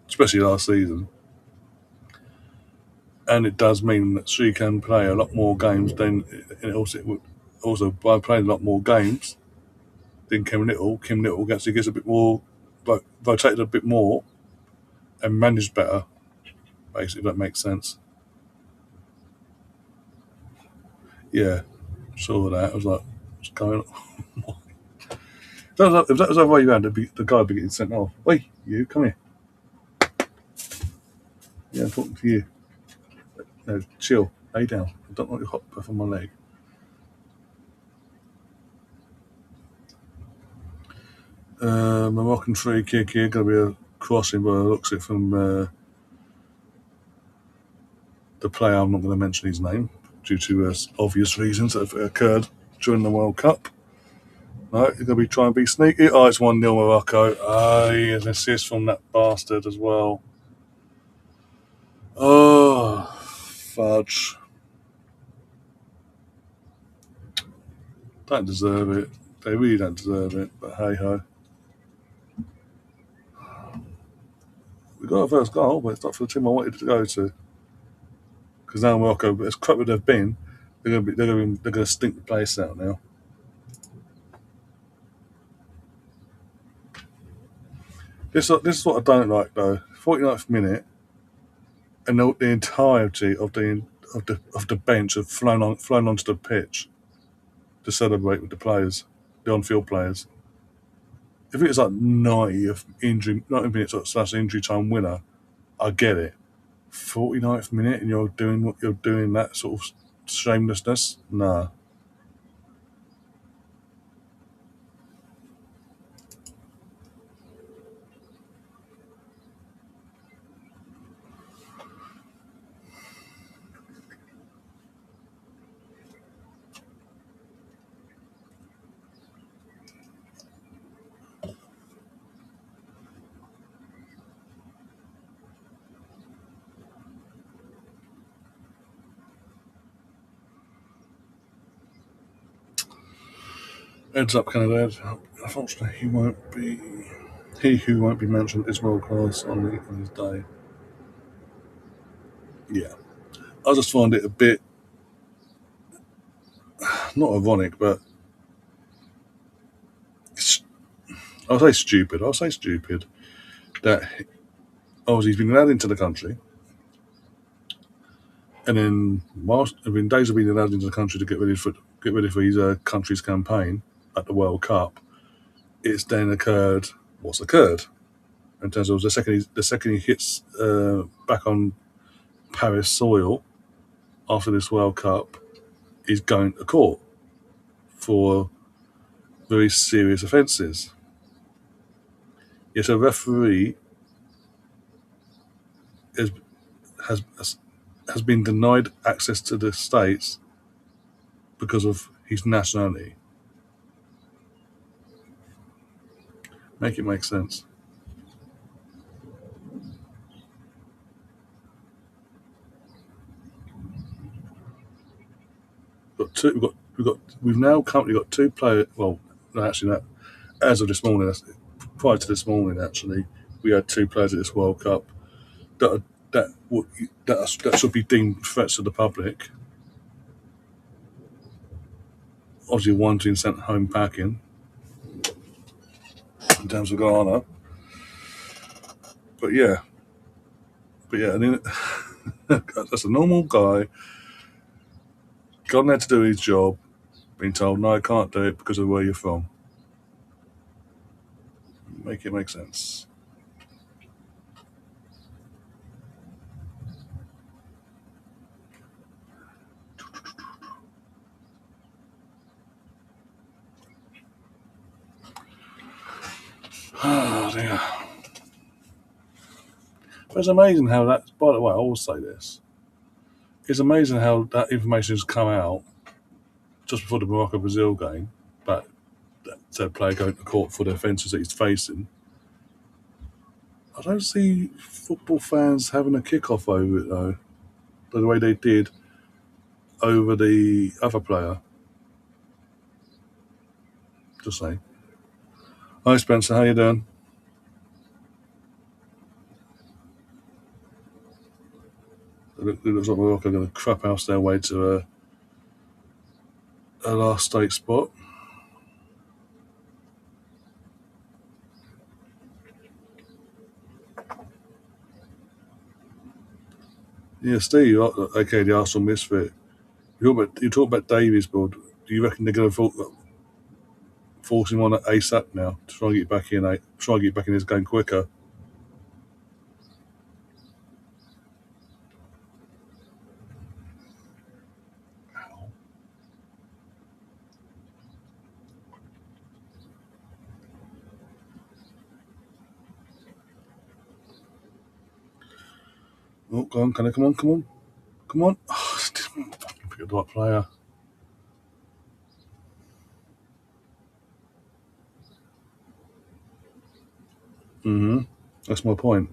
especially last season. and it does mean that she can play a lot more games than it would also by playing a lot more games than Kim Little. Kim Little actually gets a bit more, but rotated a bit more and managed better. Basically, if that makes sense. Yeah, saw that. I was like, what's going on? If that was the other way around, the guy would be getting sent off. Wait, you come here. Yeah, I'm talking to you. No, chill, lay down. I don't want your hot breath on my leg. Moroccan free kick here, going to be a crossing, but it looks it from the player. I'm not going to mention his name due to obvious reasons that have occurred during the World Cup. No, you're going to be trying to be sneaky. Oh, it's 1-0 Morocco. Oh, an assist from that bastard as well. Oh, fudge. Don't deserve it. They really don't deserve it, but hey ho. We got our first goal, but it's not for the team I wanted to go to. Because now Morocco, as crap as they've been, they're going to stink the place out now. This is what I don't like though. 49th minute, and the entirety of the bench have flown onto the pitch to celebrate with the players, the on-field players. If it was like 90 minutes slash injury time winner, I get it. 49th minute, and you're doing what you're doing, that sort of shamelessness. Nah. Heads up, Canada. Unfortunately, he who won't be mentioned is world class on his day. Yeah, I just find it a bit not ironic, but I'll say stupid. I'll say stupid that obviously he's been allowed into the country, and then whilst within days of being allowed into the country to get ready for his country's campaign at the World Cup, it's then occurred what's occurred in terms of the second he hits back on Paris soil after this World Cup, he's going to court for very serious offences. Yet a referee has has has been denied access to the states because of his nationality. Make it make sense. We've now currently got two players. Well, no, actually, no, as of this morning, prior to this morning, actually, we had two players at this World Cup that are, that should be deemed threats to the public. Obviously, one's been sent home packing in terms of Ghana, but yeah, I mean, that's a normal guy gone there to do his job, being told no, I can't do it because of where you're from. Make it make sense. Oh dear. But it's amazing how that. By the way, I will say this: it's amazing how that information has come out just before the Morocco Brazil game, but that said player going to court for the offences that he's facing. I don't see football fans having a kick off over it though, the way they did over the other player. Just saying. Hi Spencer, how you doing? It looks like Morocco are going to crap house their way to a last state spot. Yeah, Steve, okay, the Arsenal misfit. You talk about Davies, but do you reckon they're going to force him on at ASAP now to try and get back in? Try and get back in this game quicker. Oh, go on, can I come on, come on, come on? Oh, didn't fucking pick the right player. That's my point.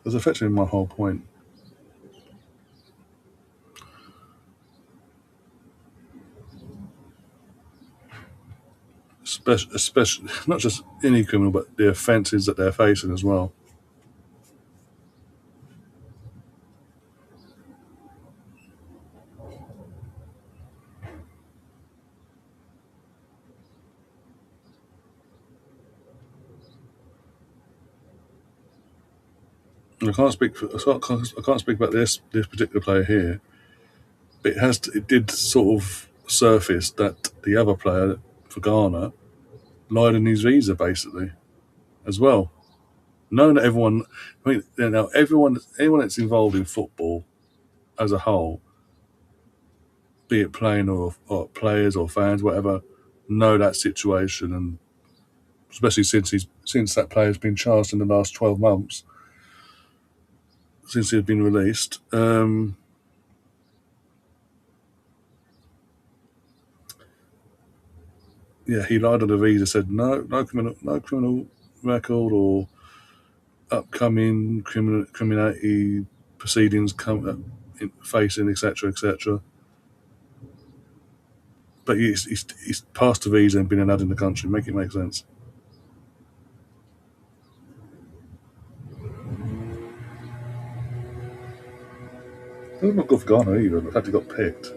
That's effectively my whole point. Especially not just any criminal, but the offences that they're facing as well. I can't speak. I can't speak about this particular player here. But it did sort of surface that the other player for Ghana lied in his visa basically as well. Knowing that everyone, I mean, anyone that's involved in football as a whole, be it playing or players or fans, whatever, know that situation, and especially since that player's been charged in the last 12 months since he'd been released. Yeah, he lied on the visa, said no criminal record or upcoming criminality proceedings facing, etc., etc. But he's passed the visa and been allowed in the country. Make it make sense. It's not good for Ghana either. The fact he got picked.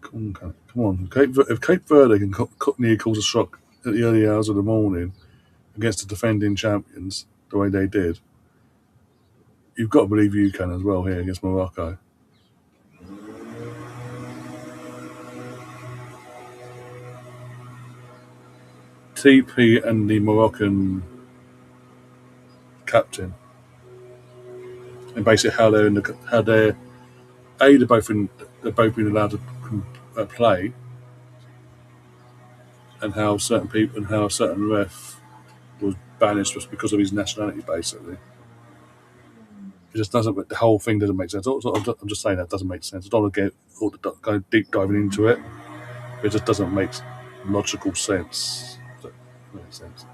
Come on. If Cape Verde can near cause a shock at the early hours of the morning against the defending champions the way they did, you've got to believe you can as well here against Morocco. TP and the Moroccan captain, and basically how they're they're both been allowed to play, and how certain people and how a certain ref was banished just because of his nationality. Basically, it just doesn't. The whole thing doesn't make sense. I'm just saying that doesn't make sense. I don't want to go deep diving into it. It just doesn't make logical sense. Does that make sense?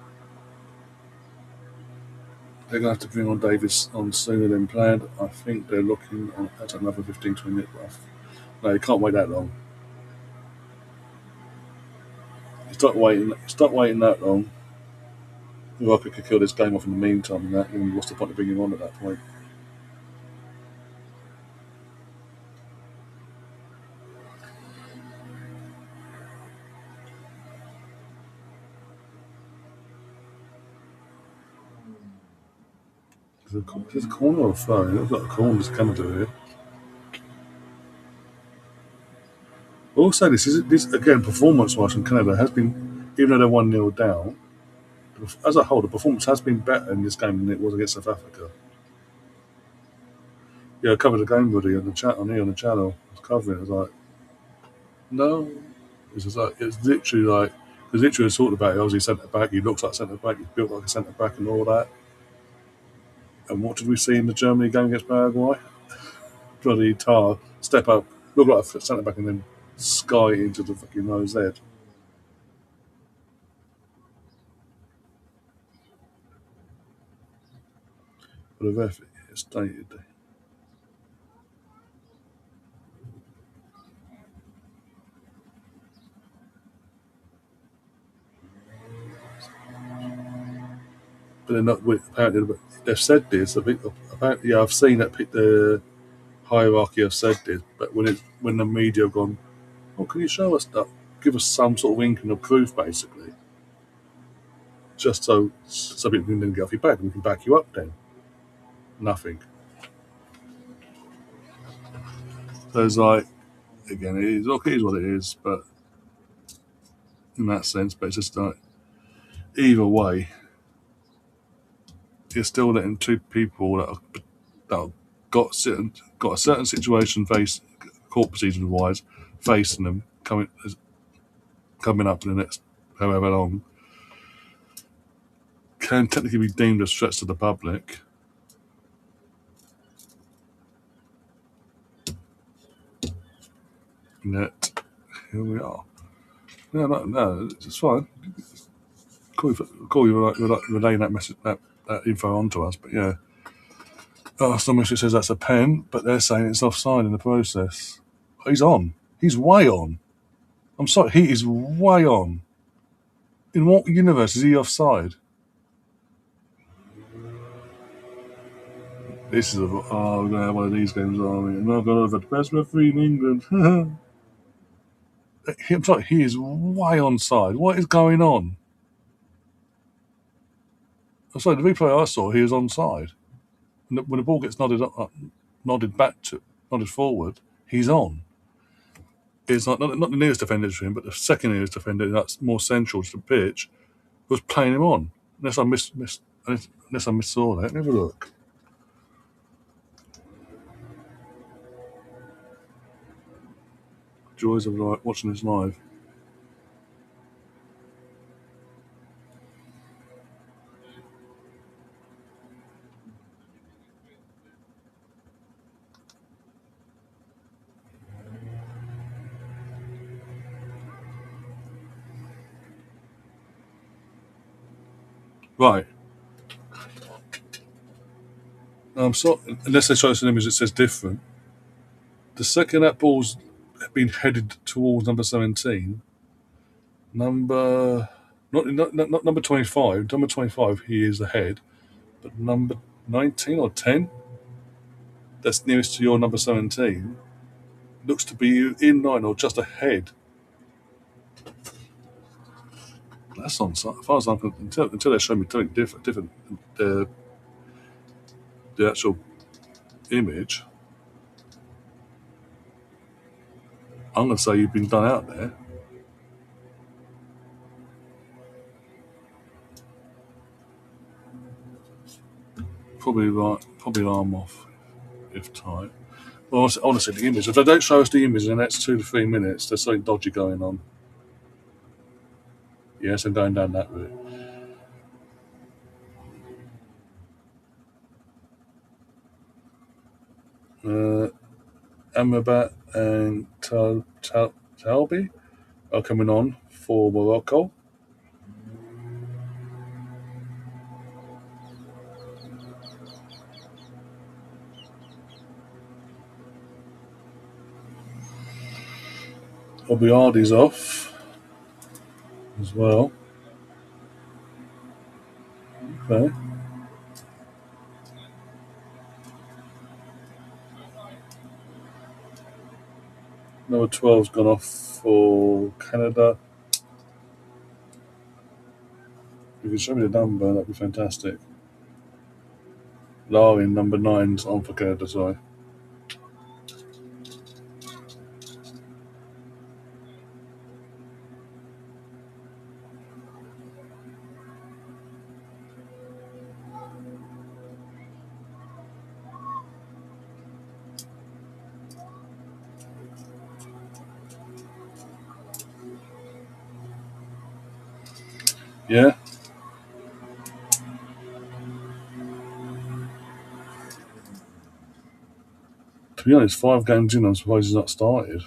They're going to have to bring on Davis on sooner than planned. I think they're looking at another 15-20 minute rough. No, you can't wait that long. Stop waiting that long. Morocco could kill this game off in the meantime, and what's the point of bringing him on at that point? There's a corner or a throw. They've got a corner to come to here. Also, this again performance-wise from Canada has been, even though they're 1-0 down, as a whole, the performance has been better in this game than it was against South Africa. Yeah, I covered the game with you on the chat on here on the channel. I was covering it. I was like, no, it's just like it's literally like because literally talked about it. Obviously, centre back. He looks like centre back. He's built like a centre back and all that. And what did we see in the Germany game against Paraguay? Bloody Tar step up, look like a centre back, and then sky into the fucking nose head. But the ref stated but they're not. Apparently, they've said this. I think apparently, yeah, I've seen that the hierarchy have said this, but when the media have gone, oh, can you show us that? Give us some sort of inkling of proof, basically, just so people can then get off your back and we can back you up. Then nothing. So it's like again, it is what it is, but in that sense, but it's just like either way, you're still letting two people that have got a certain situation face court procedure wise facing them coming up in the next however long can technically be deemed as threats to the public. And yet here we are. No, it's fine. Call you relaying that message, that info onto us. But yeah, Arsenal message says that's a pen, but they're saying it's offside in the process. He's on. He's way on. I'm sorry, he is way on. In what universe is he offside? This is we're gonna have one of these games, are we? And I'm gonna have the best referee in England. I'm sorry, he is way onside. What is going on? I'm sorry, the replay I saw, he was onside. When the ball gets nodded forward, he's on. It's not the nearest defender to him, but the second nearest defender that's more central to the pitch was playing him on. Unless I missaw that. Let me have a look. Joys of watching this live. Right. I'm sorry, unless they show us an image that says different. The second that ball's been headed towards number 17, number not number 25. Number 25, he is ahead, but number 19 or 10, that's nearest to your number 17, looks to be in line or just ahead. That's on. As far as I'm concerned, until they show me something different, the actual image, I'm going to say you've been done out there. Probably arm off if tight. Well, honestly, the image. If they don't show us the image in the next 2 to 3 minutes, there's something dodgy going on. Yes, I'm going down that route. Amrabat and Talbi are coming on for Morocco. Obiardi's off as well. Okay. Number 12's gone off for Canada. If you could show me the number, that'd be fantastic. Larin, number 9's on for Canada, sorry. Yeah. To be honest, 5 games in, I'm surprised he's not started.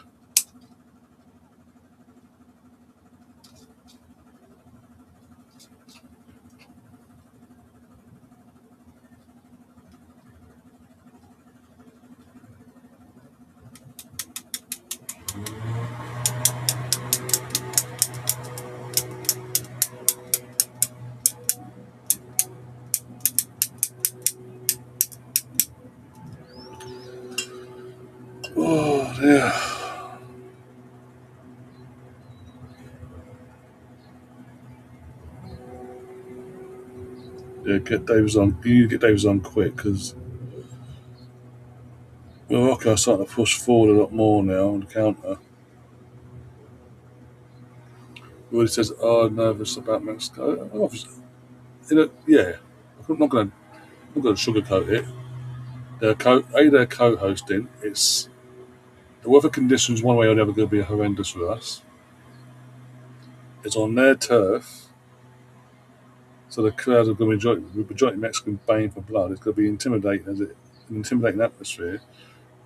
Oh dear. Yeah, get Davis on. You need to get Davis on quick because Morocco are starting to push forward a lot more now on the counter. Everybody says, "Oh, nervous about Mexico." Obviously, yeah, I'm not going to sugarcoat it. They're co-hosting. It's the weather conditions one way or the other going to be horrendous for us. It's on their turf, so the crowd are going to be majority Mexican baying for blood. It's going to be intimidating an intimidating atmosphere.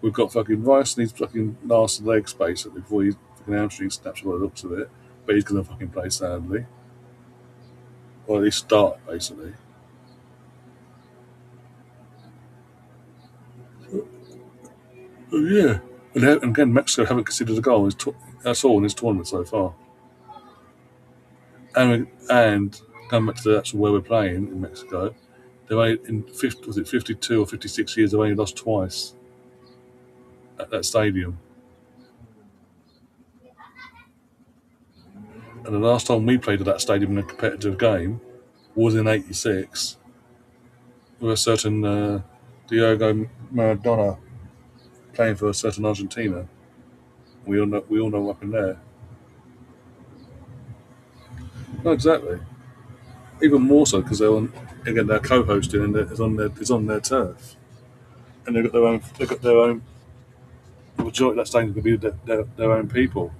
We've got fucking Rice needs fucking last leg space before he fucking hamstring snaps by the looks of it. But he's going to fucking play sadly, or at least start basically. Oh, yeah, and again, Mexico haven't conceded a goal. That's all in this tournament so far. And going back to the actual where we're playing in Mexico, they've only in 50, was it 52 or 56 years they've only lost twice at that stadium. And the last time we played at that stadium in a competitive game was in '86 with a certain Diego Maradona playing for a certain Argentina. We all know what happened there. No, exactly. Even more so because they're co-hosting and it's on their turf, and they've got their own the majority of that stadium going to be their own people.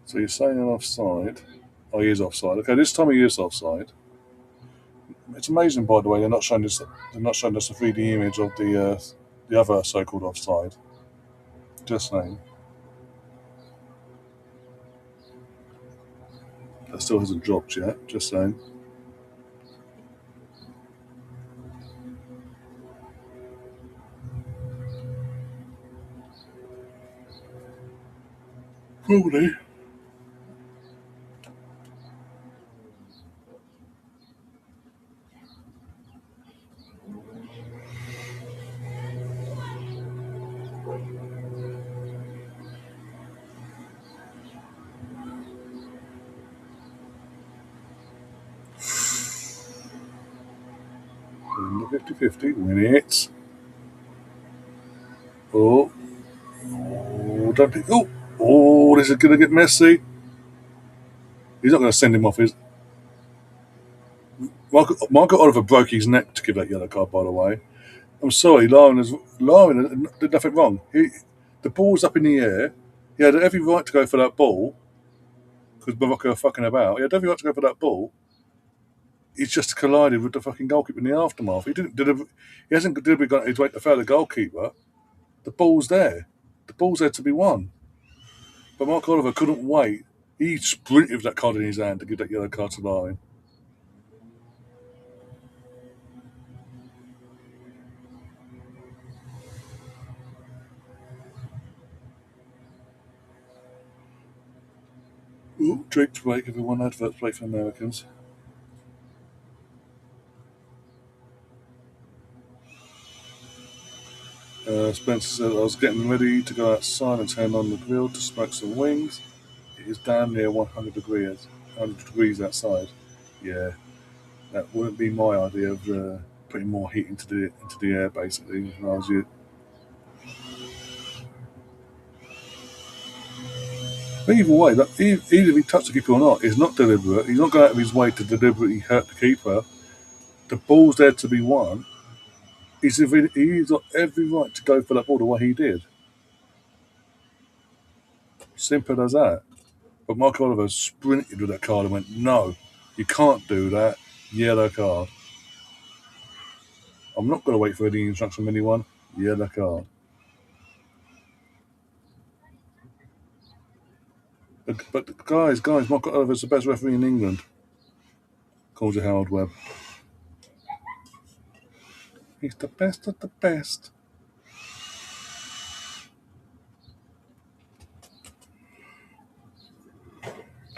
So you're saying an offside? Oh, he is offside. Okay, this time he is offside. It's amazing, by the way, they're not showing us a 3D image of the other so-called offside. Just saying. That still hasn't dropped yet. Just saying. Probably. In the 50-50, win it. Oh, oh, don't be. Oh, this is going to get messy. He's not going to send him off. Michael Oliver broke his neck to give that yellow card, by the way. I'm sorry, Lauren did nothing wrong. The ball was up in the air. He had every right to go for that ball because Morocco are fucking about. He had every right to go for that ball. He's just collided with the fucking goalkeeper in the aftermath. He hasn't deliberately got his way to foul the goalkeeper. The ball's there. The ball's there to be won. But Mark Oliver couldn't wait. He sprinted with that card in his hand to give that yellow card to Lauren. Ooh, Drake's break. Everyone adverts play for Americans. Spencer said, I was getting ready to go outside and turn on the grill to smoke some wings. It is damn near 100 degrees outside. Yeah, that wouldn't be my idea of putting more heat into the air, basically, if I was you. But either way, either if he touched the keeper or not, it's not deliberate. He's not going out of his way to deliberately hurt the keeper. The ball's there to be won. He's got every right to go for that ball the way he did. Simple as that. But Mark Oliver sprinted with that card and went, no, you can't do that. Yellow card. I'm not going to wait for any instruction from anyone. Yellow card. But guys, Mark Oliver's the best referee in England, according to Howard Webb. He's the best of the best.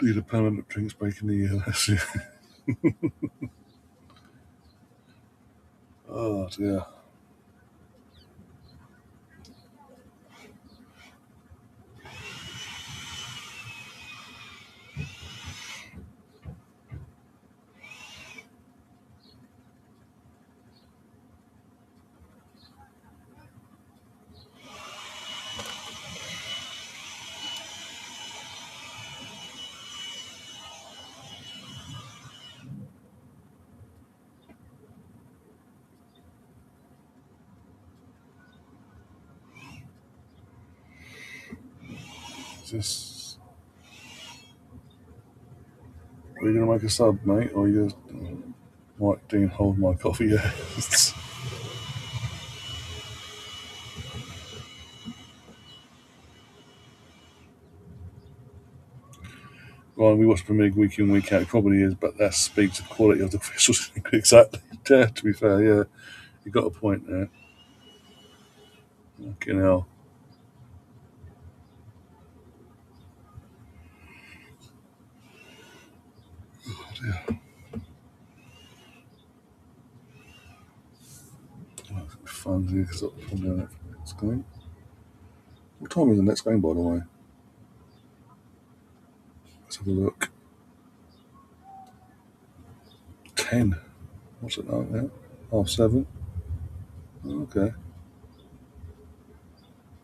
Need a permanent drinks break in the year. Oh dear. Just, are you gonna make a sub, mate, or you just Mike Dean hold my coffee? Yeah. Well, we watch Premier League week in, week out. It probably is, but that speaks to the quality of the officials. Exactly. Yeah, to be fair, yeah, you got a point there. Fucking hell. Yeah. Well, it's fun here because I'm doing it for the next game. What time is the next game, by the way? Let's have a look. 10. What's it like now? 7:30. Okay.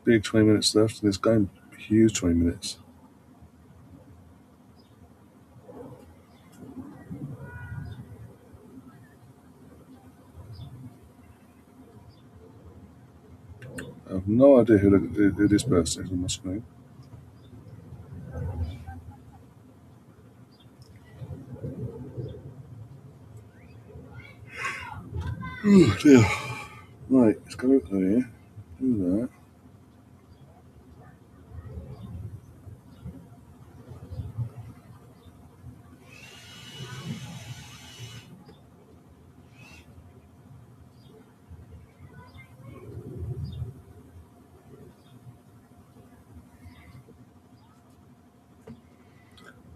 Big 20 minutes left in this game. Huge 20 minutes. I have no idea who this person is on the screen. Oh dear. Right, let's go over here. Do that.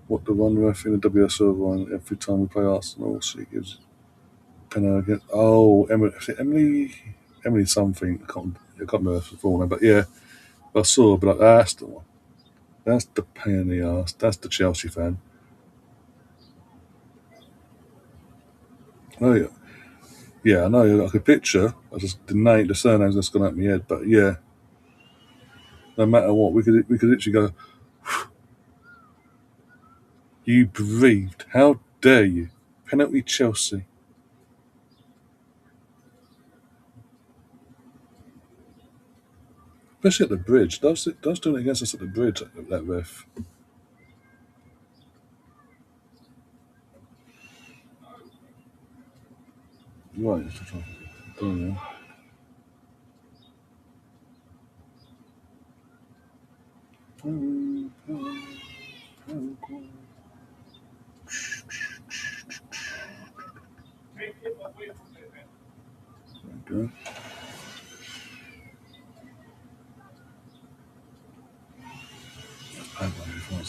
What the one ref in the WSL one every time we play Arsenal, she gives penalty against. Oh, Emily, is it Emily, Emily something. I can't remember her full name, but yeah, I saw. But like, that's the one. That's the pain in the ass. That's the Chelsea fan. Oh yeah, yeah. I know. I could picture. I just the surname's just gone out of my head. But yeah, no matter what, we could literally go. You breathed. How dare you? Penalty Chelsea. Especially at the bridge. Those doing it against us at the bridge, that ref. Right. Don't Okay.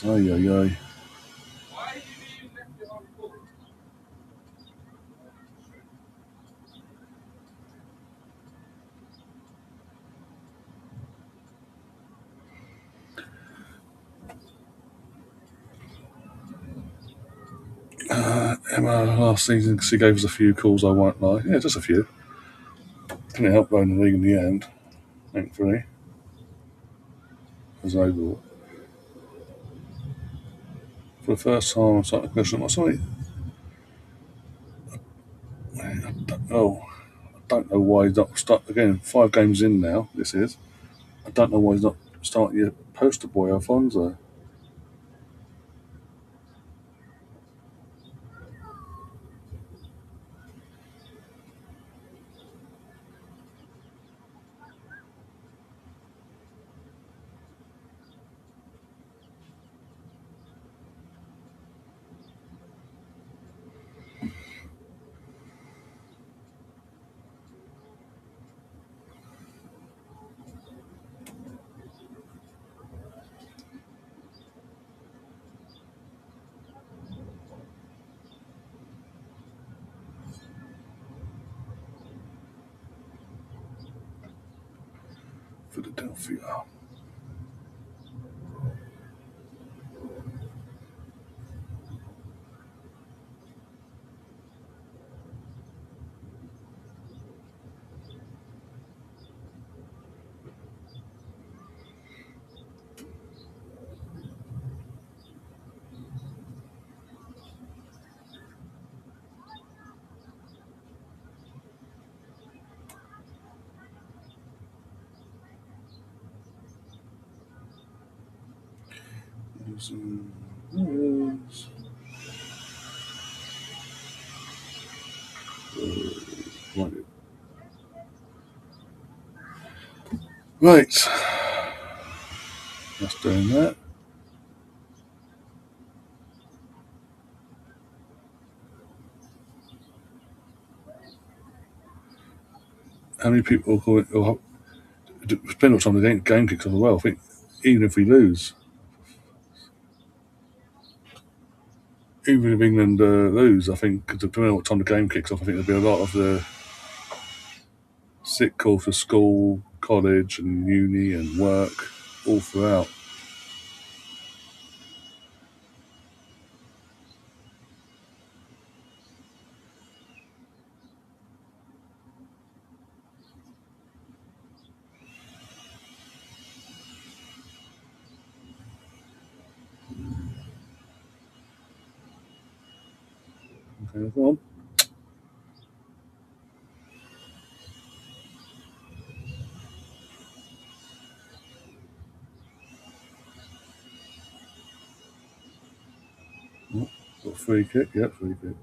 Ay, ay, ay. Emma, last season, she gave us a few calls, I won't lie. Yeah, just a few. Didn't help winning the league in the end, thankfully, as overall. For the first time, I'm starting to question myself. Oh, I don't know why he's not start again. 5 games in now. This is. I don't know why he's not starting your poster boy Alfonso. Philadelphia. Right, that's doing that. How many people call it? Depending on time the game kicks off as well. I think even if we lose, even if England lose, I think depending on what time the game kicks off, I think there'll be a lot of the sick call for school, college, and uni and work all throughout. Okay, go on. Oh, got a free kick. Yeah, free kick.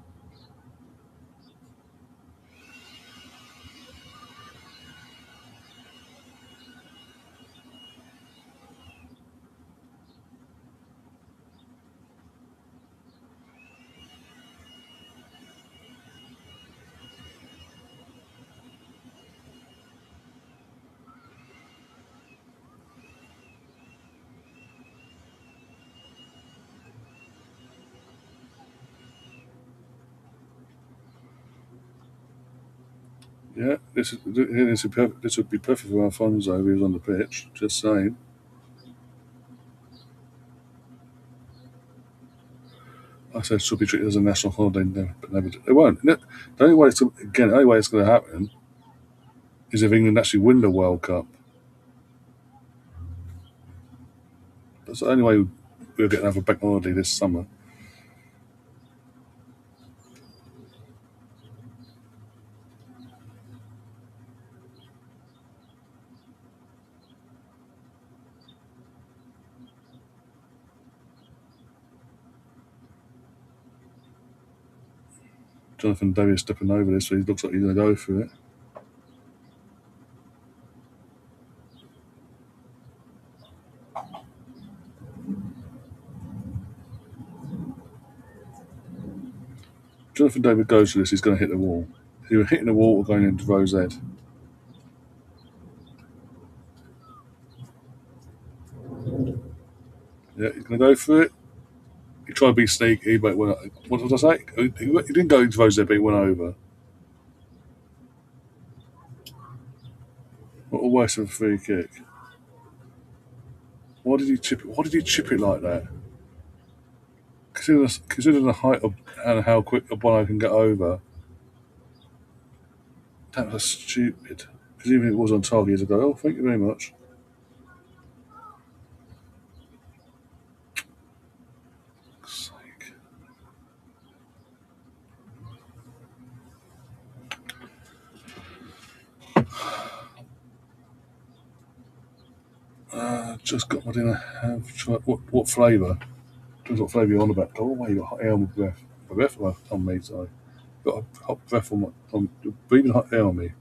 Yeah, this would be perfect for Alfonso if he was on the pitch. Just saying. I said it should be treated as a national holiday, but never. It won't. The only way the only way it's going to happen is if England actually win the World Cup. That's the only way we'll get another bank holiday this summer. Jonathan Davis stepping over this, so he looks like he's going to go for it. Jonathan David goes for this, he's going to hit the wall. Either hitting the wall or going into Rose Ed. Yeah, he's going to go for it. He tried to be sneaky, but what did I say? He didn't go into Rose Ed, but he went over. What a waste of a free kick. Why did he chip it? Why did he chip it like that? Considering the height of and how quick a Bono can get over, that was stupid. Because even if it was on target, he'd go, "Oh, thank you very much." Fuck's sake. Just got my dinner. Have tried, what flavour? Depends what flavour you're on about. Oh, you got hot air on my breath. My breath on me, sorry. Got a hot breath on my. Breathing hot air on me.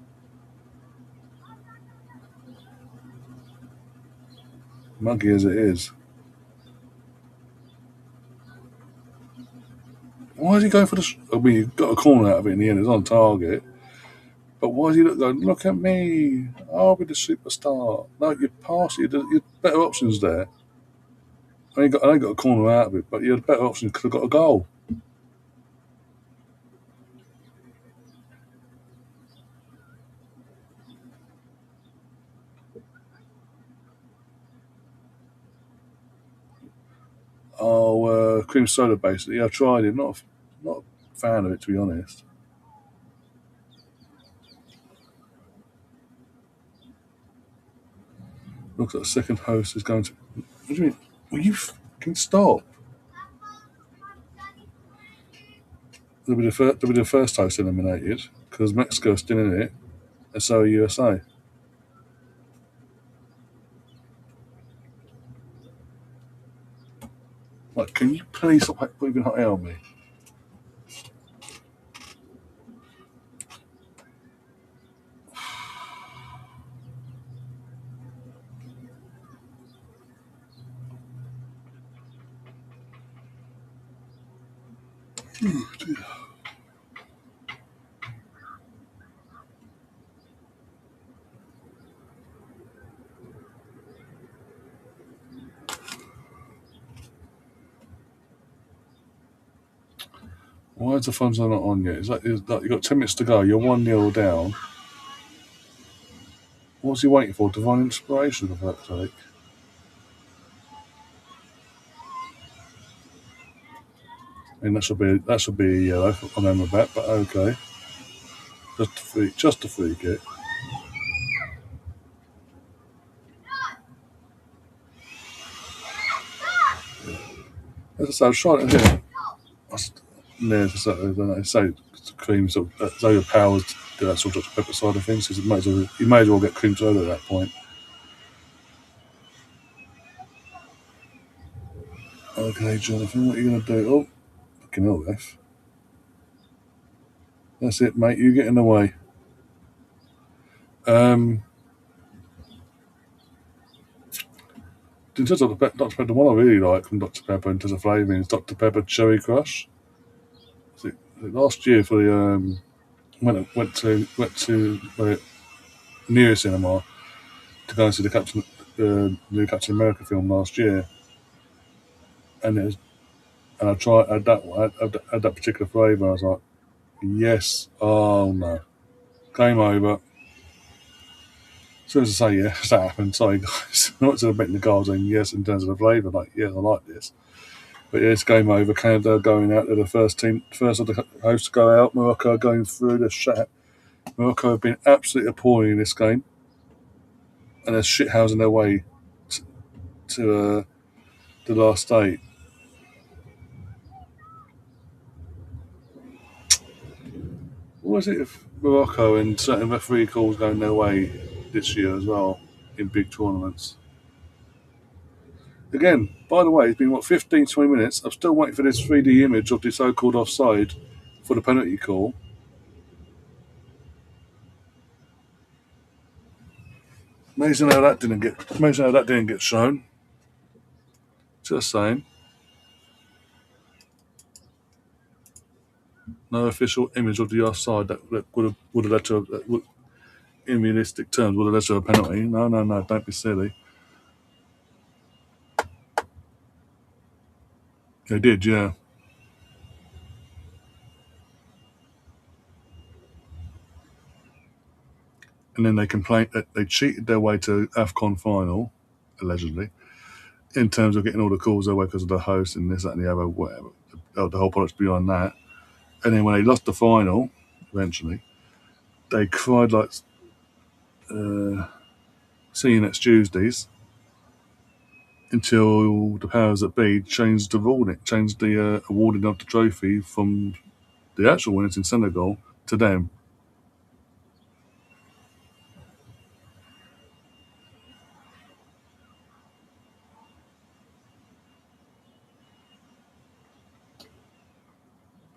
Muggy as it is. Why is he going for the? I mean, he got a corner out of it in the end. It's on target. But why is he going? Look at me! I'll be the superstar. No, you pass it. You better options there. I ain't got a corner out of it, but you had better options. Could have got a goal. Oh, cream soda basically. Yeah, I've tried it. Not a fan of it, to be honest. Looks like the second host is going to. What do you mean? Will you fucking stop? They'll be the first host eliminated because Mexico's still in it, and so are USA. Like, can you please stop moving hot air on me? Why is the funds not on yet? Is that you've got 10 minutes to go? You're 1-0 down. What's he waiting for? Divine inspiration, for fuck's sake. I mean, that should be a yellow on Emma back, but okay. Just a free kick. As I say, I was trying to hit. No, so cream sort of it's overpowers the actual Dr Pepper side of things because you may as well get cream soda at that point. Okay, Jonathan, what are you going to do? Oh, fucking hell, ref. That's it, mate. You get in the way. In terms of Dr Pepper, the one I really like from Dr Pepper in terms of flavouring is Dr Pepper Cherry Crush. Last year for the went to Neo Cinema to go and see the new Captain America film last year, and it was, and I tried had that particular flavour. I was like, yes, oh no, game over. As soon as I say yes, that happened. Sorry guys, not to admit the goal saying yes in terms of the flavour. Like yes, I like this, but yeah, it's game over. Canada going out. They're the first of the hosts to go out. Morocco going through the chat. Morocco have been absolutely appalling in this game, and they're shithousing their way to the last eight. What was it if Morocco and certain referee calls going their way this year as well in big tournaments? Again, by the way, it's been 15, 20 minutes. I'm still waiting for this 3D image of the so-called offside for the penalty call. Amazing how that didn't get shown. Just saying. No official image of the offside that would have led to in realistic terms would have led to a penalty. No, don't be silly. They did, yeah. And then they complained that they cheated their way to AFCON final, allegedly, in terms of getting all the calls their way because of the host and this, that, and the other, whatever. The whole product's beyond that. And then when they lost the final, eventually, they cried like see you next Tuesdays until the powers that be changed the awarding of the trophy from the actual winners in Senegal to them.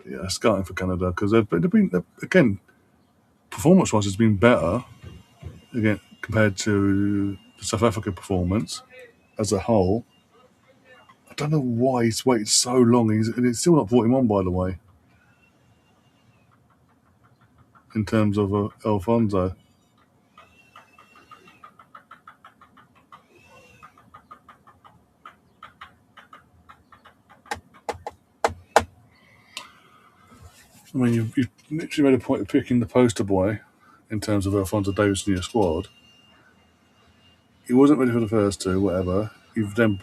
Yeah, scouting for Canada because they've been again performance-wise, it's been better again compared to the South African performance as a whole. I don't know why he's waited so long. And it's still not brought him on, by the way, in terms of Alfonso. I mean, you've literally made a point of picking the poster boy in terms of Alfonso Davis in your squad. He wasn't ready for the first two, whatever. You've then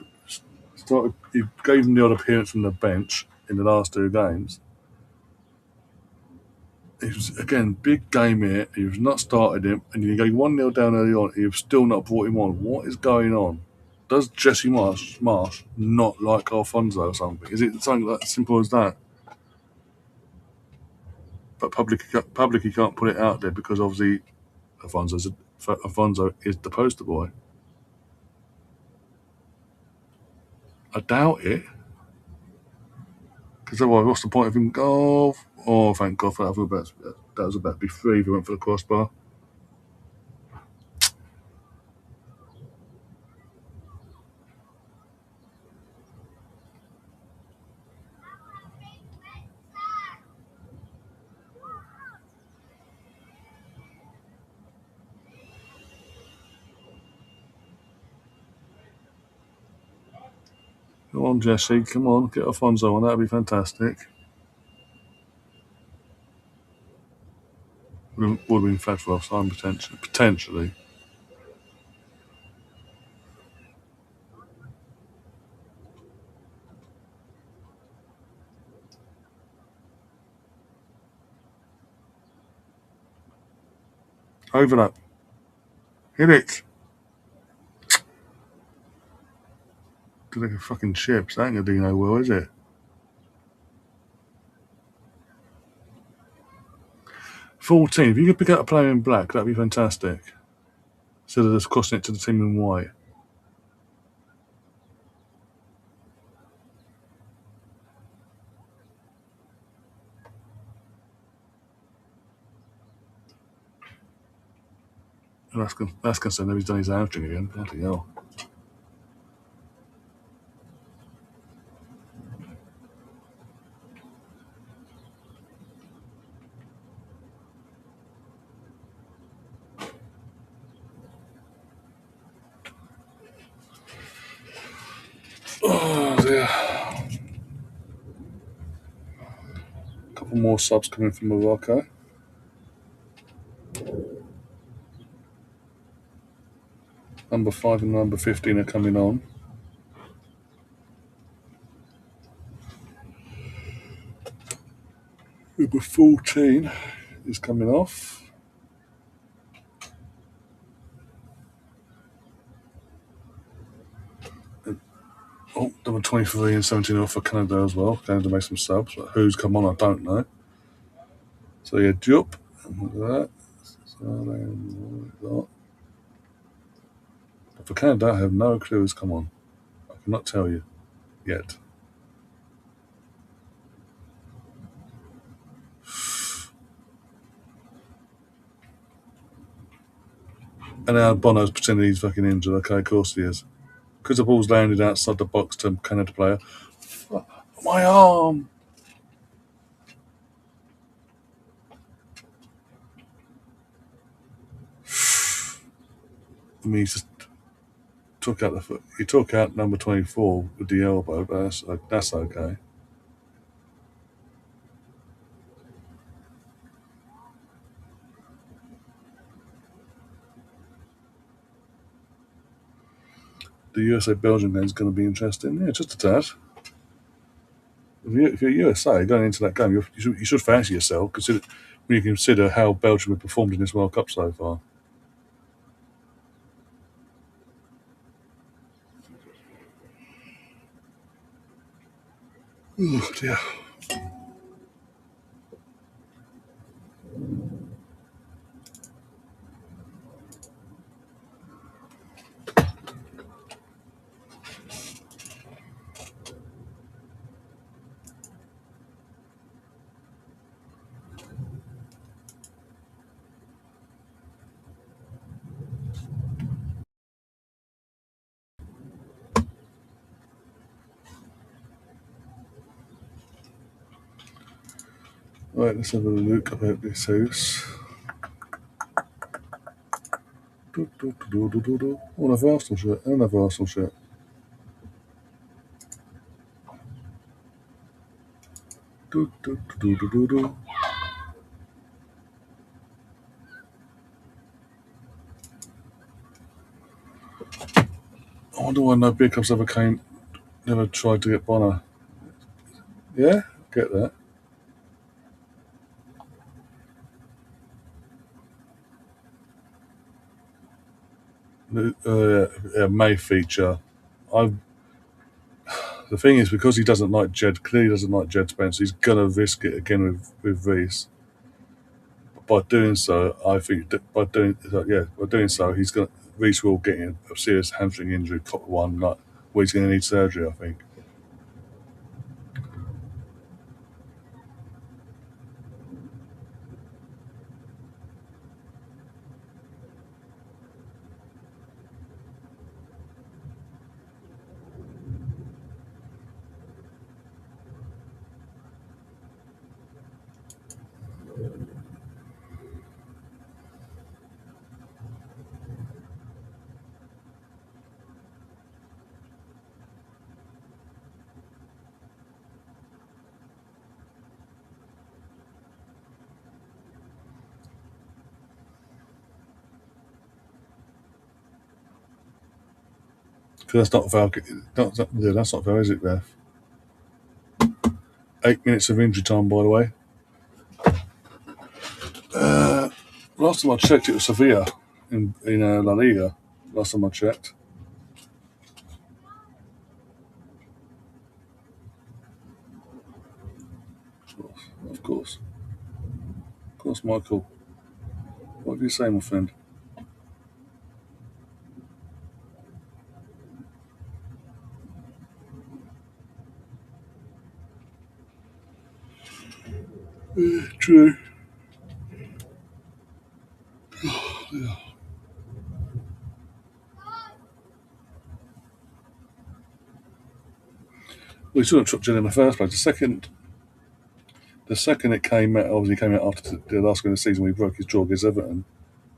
He gave him the odd appearance from the bench in the last 2 games. It was, again, big game here. He was not started him, and you go 1-0 down early on. You've still not brought him on. What is going on? Does Jesse Marsh not like Alfonso or something? Is it something that simple as that? But publicly can't put it out there because obviously Alfonso is the poster boy. I doubt it. Because otherwise, what's the point of him? Oh, thank God for that. That was about to be free if he went for the crossbar. Come on, Jesse. Come on, get Alfonso on. That'd be fantastic. Would have been flagged for offside potentially. Overlap. Hit it. Look like a fucking ship. That ain't gonna do no well, is it? 14. If you could pick out a player in black, that'd be fantastic. Instead of just crossing it to the team in white. That's concerned. He's done his hamstring again. Bloody hell. Oh dear. A couple more subs coming from Morocco. Number 5 and number 15 are coming on. Number 14 is coming off. Oh, number 23 and 17 off for Canada as well. Canada made some subs, but who's come on, I don't know. So yeah, Jup. That. But for Canada, I have no clue who's come on. I cannot tell you yet. And now Bono's pretending he's fucking injured. Okay, of course he is. Because the ball's landed outside the box to Canada player. My arm! I mean, he just took out the foot. He took out number 24 with the elbow, but that's okay. The USA-Belgium game is going to be interesting. Yeah, just a tad. If you're USA going into that game, you should fancy yourself when you consider how Belgium have performed in this World Cup so far. Oh dear. Right, let's have a look about this house. Another Arsenal shirt. Another Arsenal shirt. I wonder why no beer cups ever came Never tried to get Bonner. Yeah, get that. Yeah, May feature. I. The thing is, because he doesn't like Jed, clearly doesn't like Jed Spence, he's gonna risk it again with Reese. By doing so, I think by doing so, he's gonna Reese will get in a serious hamstring injury, one like where he's gonna need surgery. I think because that's not Val. That's not Val, is it, Ref? 8 minutes of injury time, by the way. Last time I checked, it was Sevilla in La Liga. Last time I checked, of course, Michael. What do you say, my friend? True. We shouldn't have took Jen in the first place. The second it came out, obviously came out after the last game of the season when he broke his jaw against Everton.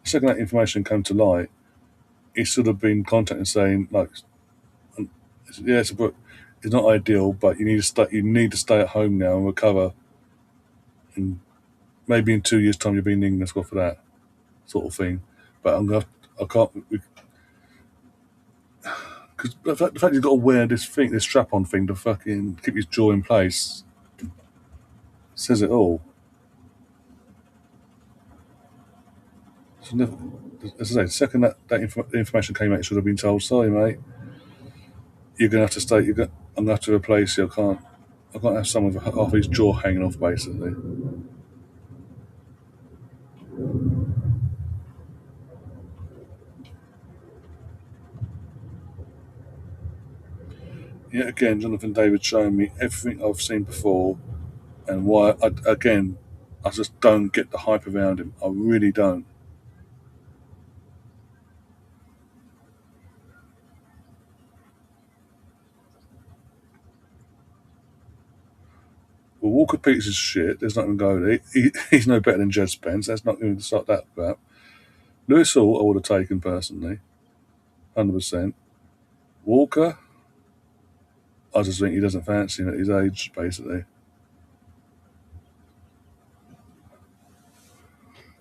The second that information came to light, he should have been contacted saying, like, yeah, it's not ideal, but you need to stay. You need to stay at home now and recover. And maybe in 2 years' time you'll be in England. Let's go for that sort of thing. But I can't because the fact he's got to wear this strap-on thing to fucking keep his jaw in place, says it all. So never, as I say, the second that information came out, it should have been told. Sorry, mate, you're gonna have to stay. I'm gonna have to replace you. I can't have someone with half his jaw hanging off, basically. Yet again, Jonathan David showing me everything I've seen before, and why. I just don't get the hype around him. I really don't. Well, Walker Peters is shit. There's nothing to go there. He's no better than Jed Spence. That's not going to start that crap. Lewis Hall, I would have taken personally, 100%. Walker, I just think he doesn't fancy him at his age, basically.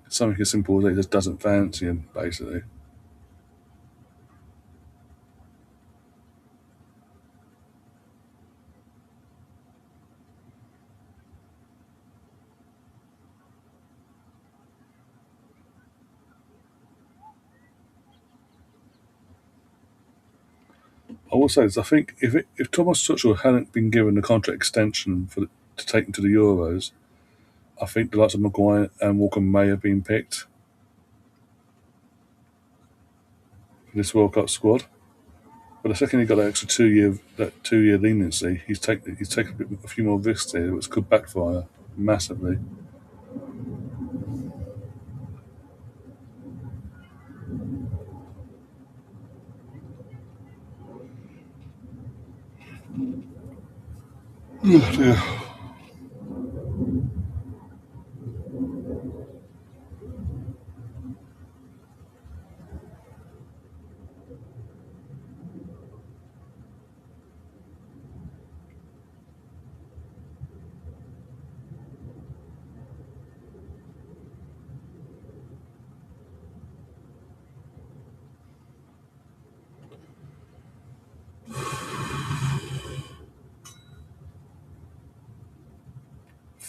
Something as simple as that, he just doesn't fancy him, basically. I will say this: I think if Thomas Tuchel hadn't been given the contract extension to take him to the Euros, I think the likes of Maguire and Walker may have been picked for this World Cup squad. But the second he got that 2 year leniency, he's taken a few more risks here, which could backfire massively. Yeah.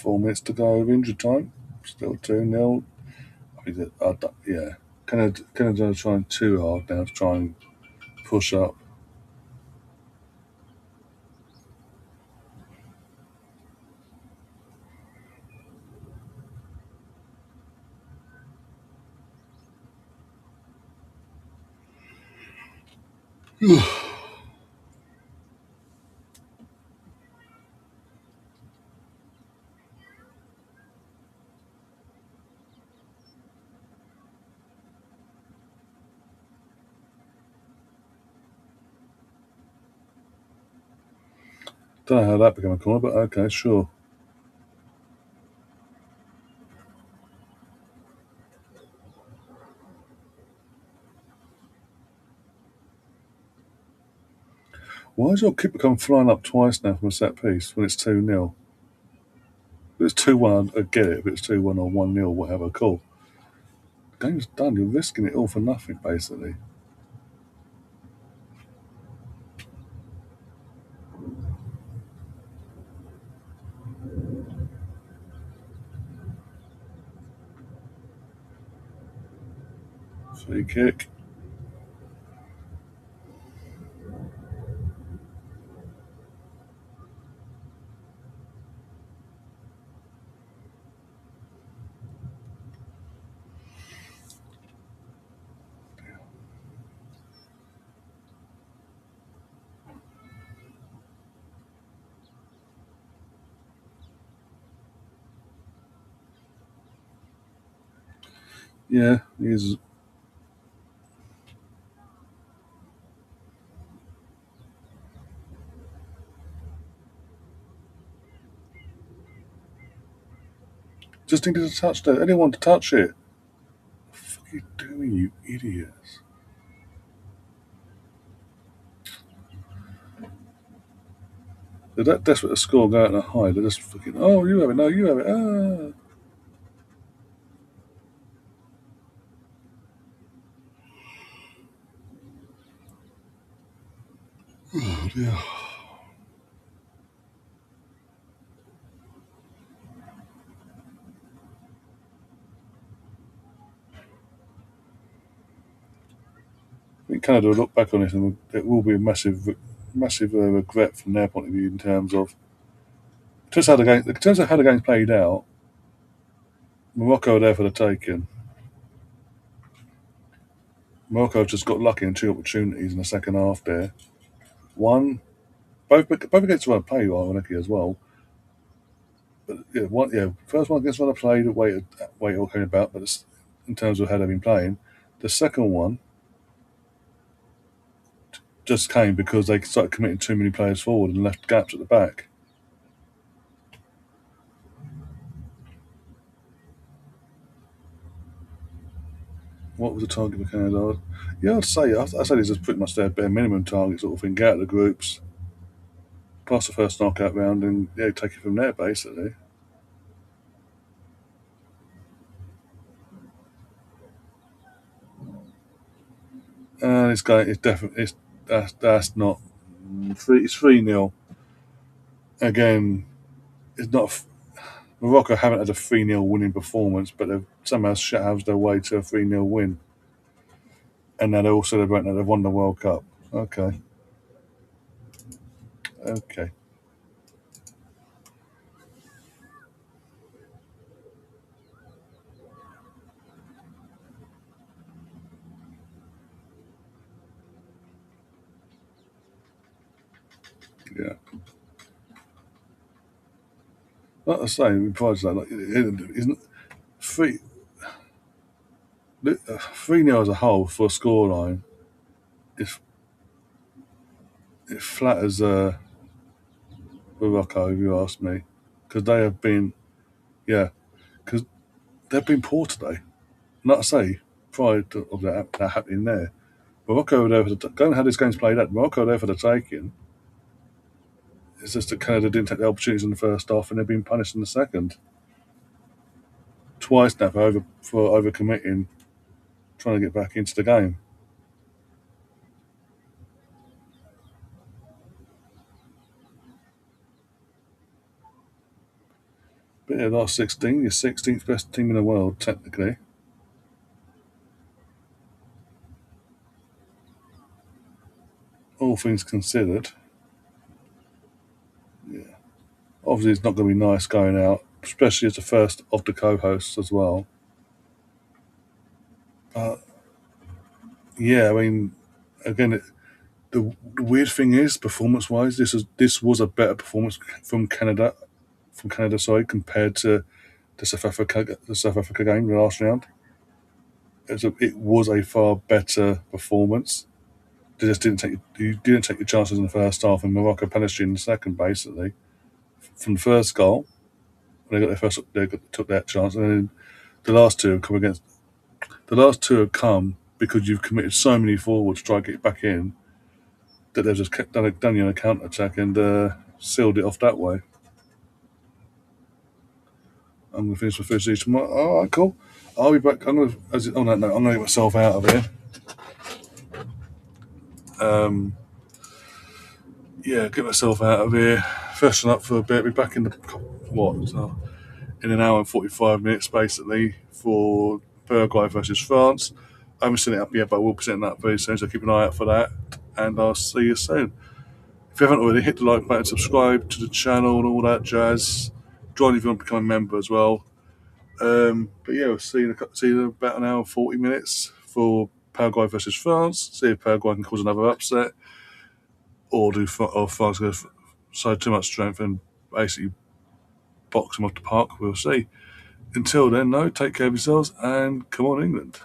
4 minutes to go of injury time. Still 2-0. Yeah. Canada are trying too hard now to try and push up. Don't know how that became a corner, but okay, sure. Why does your keeper come flying up twice now from a set piece when it's 2-0? If it's 2-1, I get it. If it's 2-1 or 1-0, whatever, cool. Game's done. You're risking it all for nothing, basically. Free kick. Yeah, he's just needed to touch that. Anyone to touch it. What the fuck are you doing, you idiots? They're that desperate to score, go out and hide. They're just fucking, oh, you have it, no, you have it. Ah. Oh, dear. I think Canada will look back on this and it will be a massive regret from their point of view in terms of in terms of how the game's played out. Morocco are there for the taking. Morocco just got lucky in two opportunities in the second half there. One, both against one play, ironically as well. But first one against one I played, wait all came about, but it's, in terms of how they've been playing. The second one just came because they started committing too many players forward and left gaps at the back. What was the target for Canada? Yeah, I'd say this is pretty much their bare minimum target sort of thing. Get out of the groups, pass the first knockout round, and yeah, take it from there basically. And it's going. It's definitely. That's not three. It's 3-0 again. It's not. Morocco haven't had a 3-0 winning performance, but they've somehow housed their way to a 3-0 win. And now they're all celebrating that they've won the World Cup. Okay. Okay. Yeah. Like I say, besides that, like, it isn't 3-0 as a whole for a scoreline, it, it flatters Morocco, if you ask me. Because they have been, yeah, because they've been poor today. Not to say, prior to of that happening there. Morocco were there for the going how this game's played out. Morocco were there for the taking. It's just that Canada didn't take the opportunities in the first half, and they've been punished in the second twice now for overcommitting, trying to get back into the game. But But yeah, last 16, your 16th best team in the world, technically. All things considered. Yeah. Obviously, it's not going to be nice going out, especially as the first of the co-hosts as well. But yeah, I mean, again, the weird thing is, performance-wise, this was a better performance from Canada side compared to the South Africa game, the last round. It was a far better performance. They just didn't take your chances in the first half, and Morocco punished you in the second, basically. From the first goal, when took that chance, and then the last two have come against. The last two have come because you've committed so many forwards to try to get back in that they've just done you on a counter attack and sealed it off that way. I'm going to finish my first season tomorrow. All right, cool. I'll be back. On that note, I'm going to get myself out of here. Yeah, get myself out of here. Freshen up for a bit. Be back in the what? In an hour and 45 minutes, basically, for Paraguay versus France. I haven't seen it up yet, but we'll be setting that up very soon. So keep an eye out for that. And I'll see you soon. If you haven't already, hit the like button, subscribe to the channel, and all that jazz. Join if you want to become a member as well. But yeah, we'll see you in about an hour and 40 minutes for Paraguay versus France. See if Paraguay can cause another upset, or France go so too much strength and basically box them off the park. We'll see. Until then, though, take care of yourselves and come on, England.